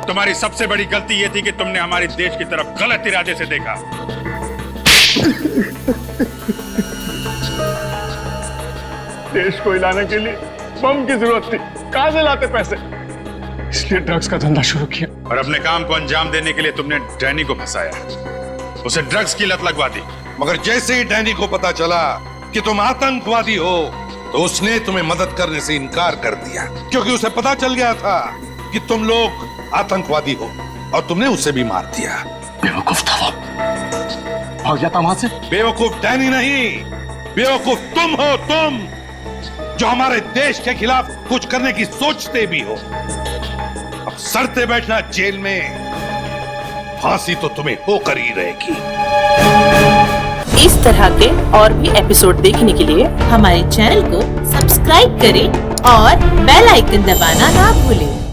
तुम्हारी सबसे बड़ी गलती यह थी कि तुमने हमारे देश की तरफ गलत इरादे से देखा। देश को हिलाने के लिए बम की जरूरत थी, कहां से लाते पैसे? इसलिए ड्रग्स का धंधा शुरू किया। और अपने काम को अंजाम देने के लिए तुमने डैनी को फंसाया, उसे ड्रग्स की लत लगवा दी। मगर जैसे ही डैनी को पता चला कि तुम आतंकवादी हो, तो उसने तुम्हें मदद करने से इनकार कर दिया, क्योंकि उसे पता चल गया था कि तुम लोग आतंकवादी हो, और तुमने उसे भी मार दिया। बेवकूफ था वो, भाग जाता वहां से। बेवकूफ डैनी नहीं, बेवकूफ तुम हो, तुम जो हमारे देश के खिलाफ कुछ करने की सोचते भी हो। अब सड़ते बैठना जेल में, फांसी तो तुम्हें होकर ही रहेगी। इस तरह के और भी एपिसोड देखने के लिए हमारे चैनल को सब्सक्राइब करें और बेल आइकन दबाना ना भूलें।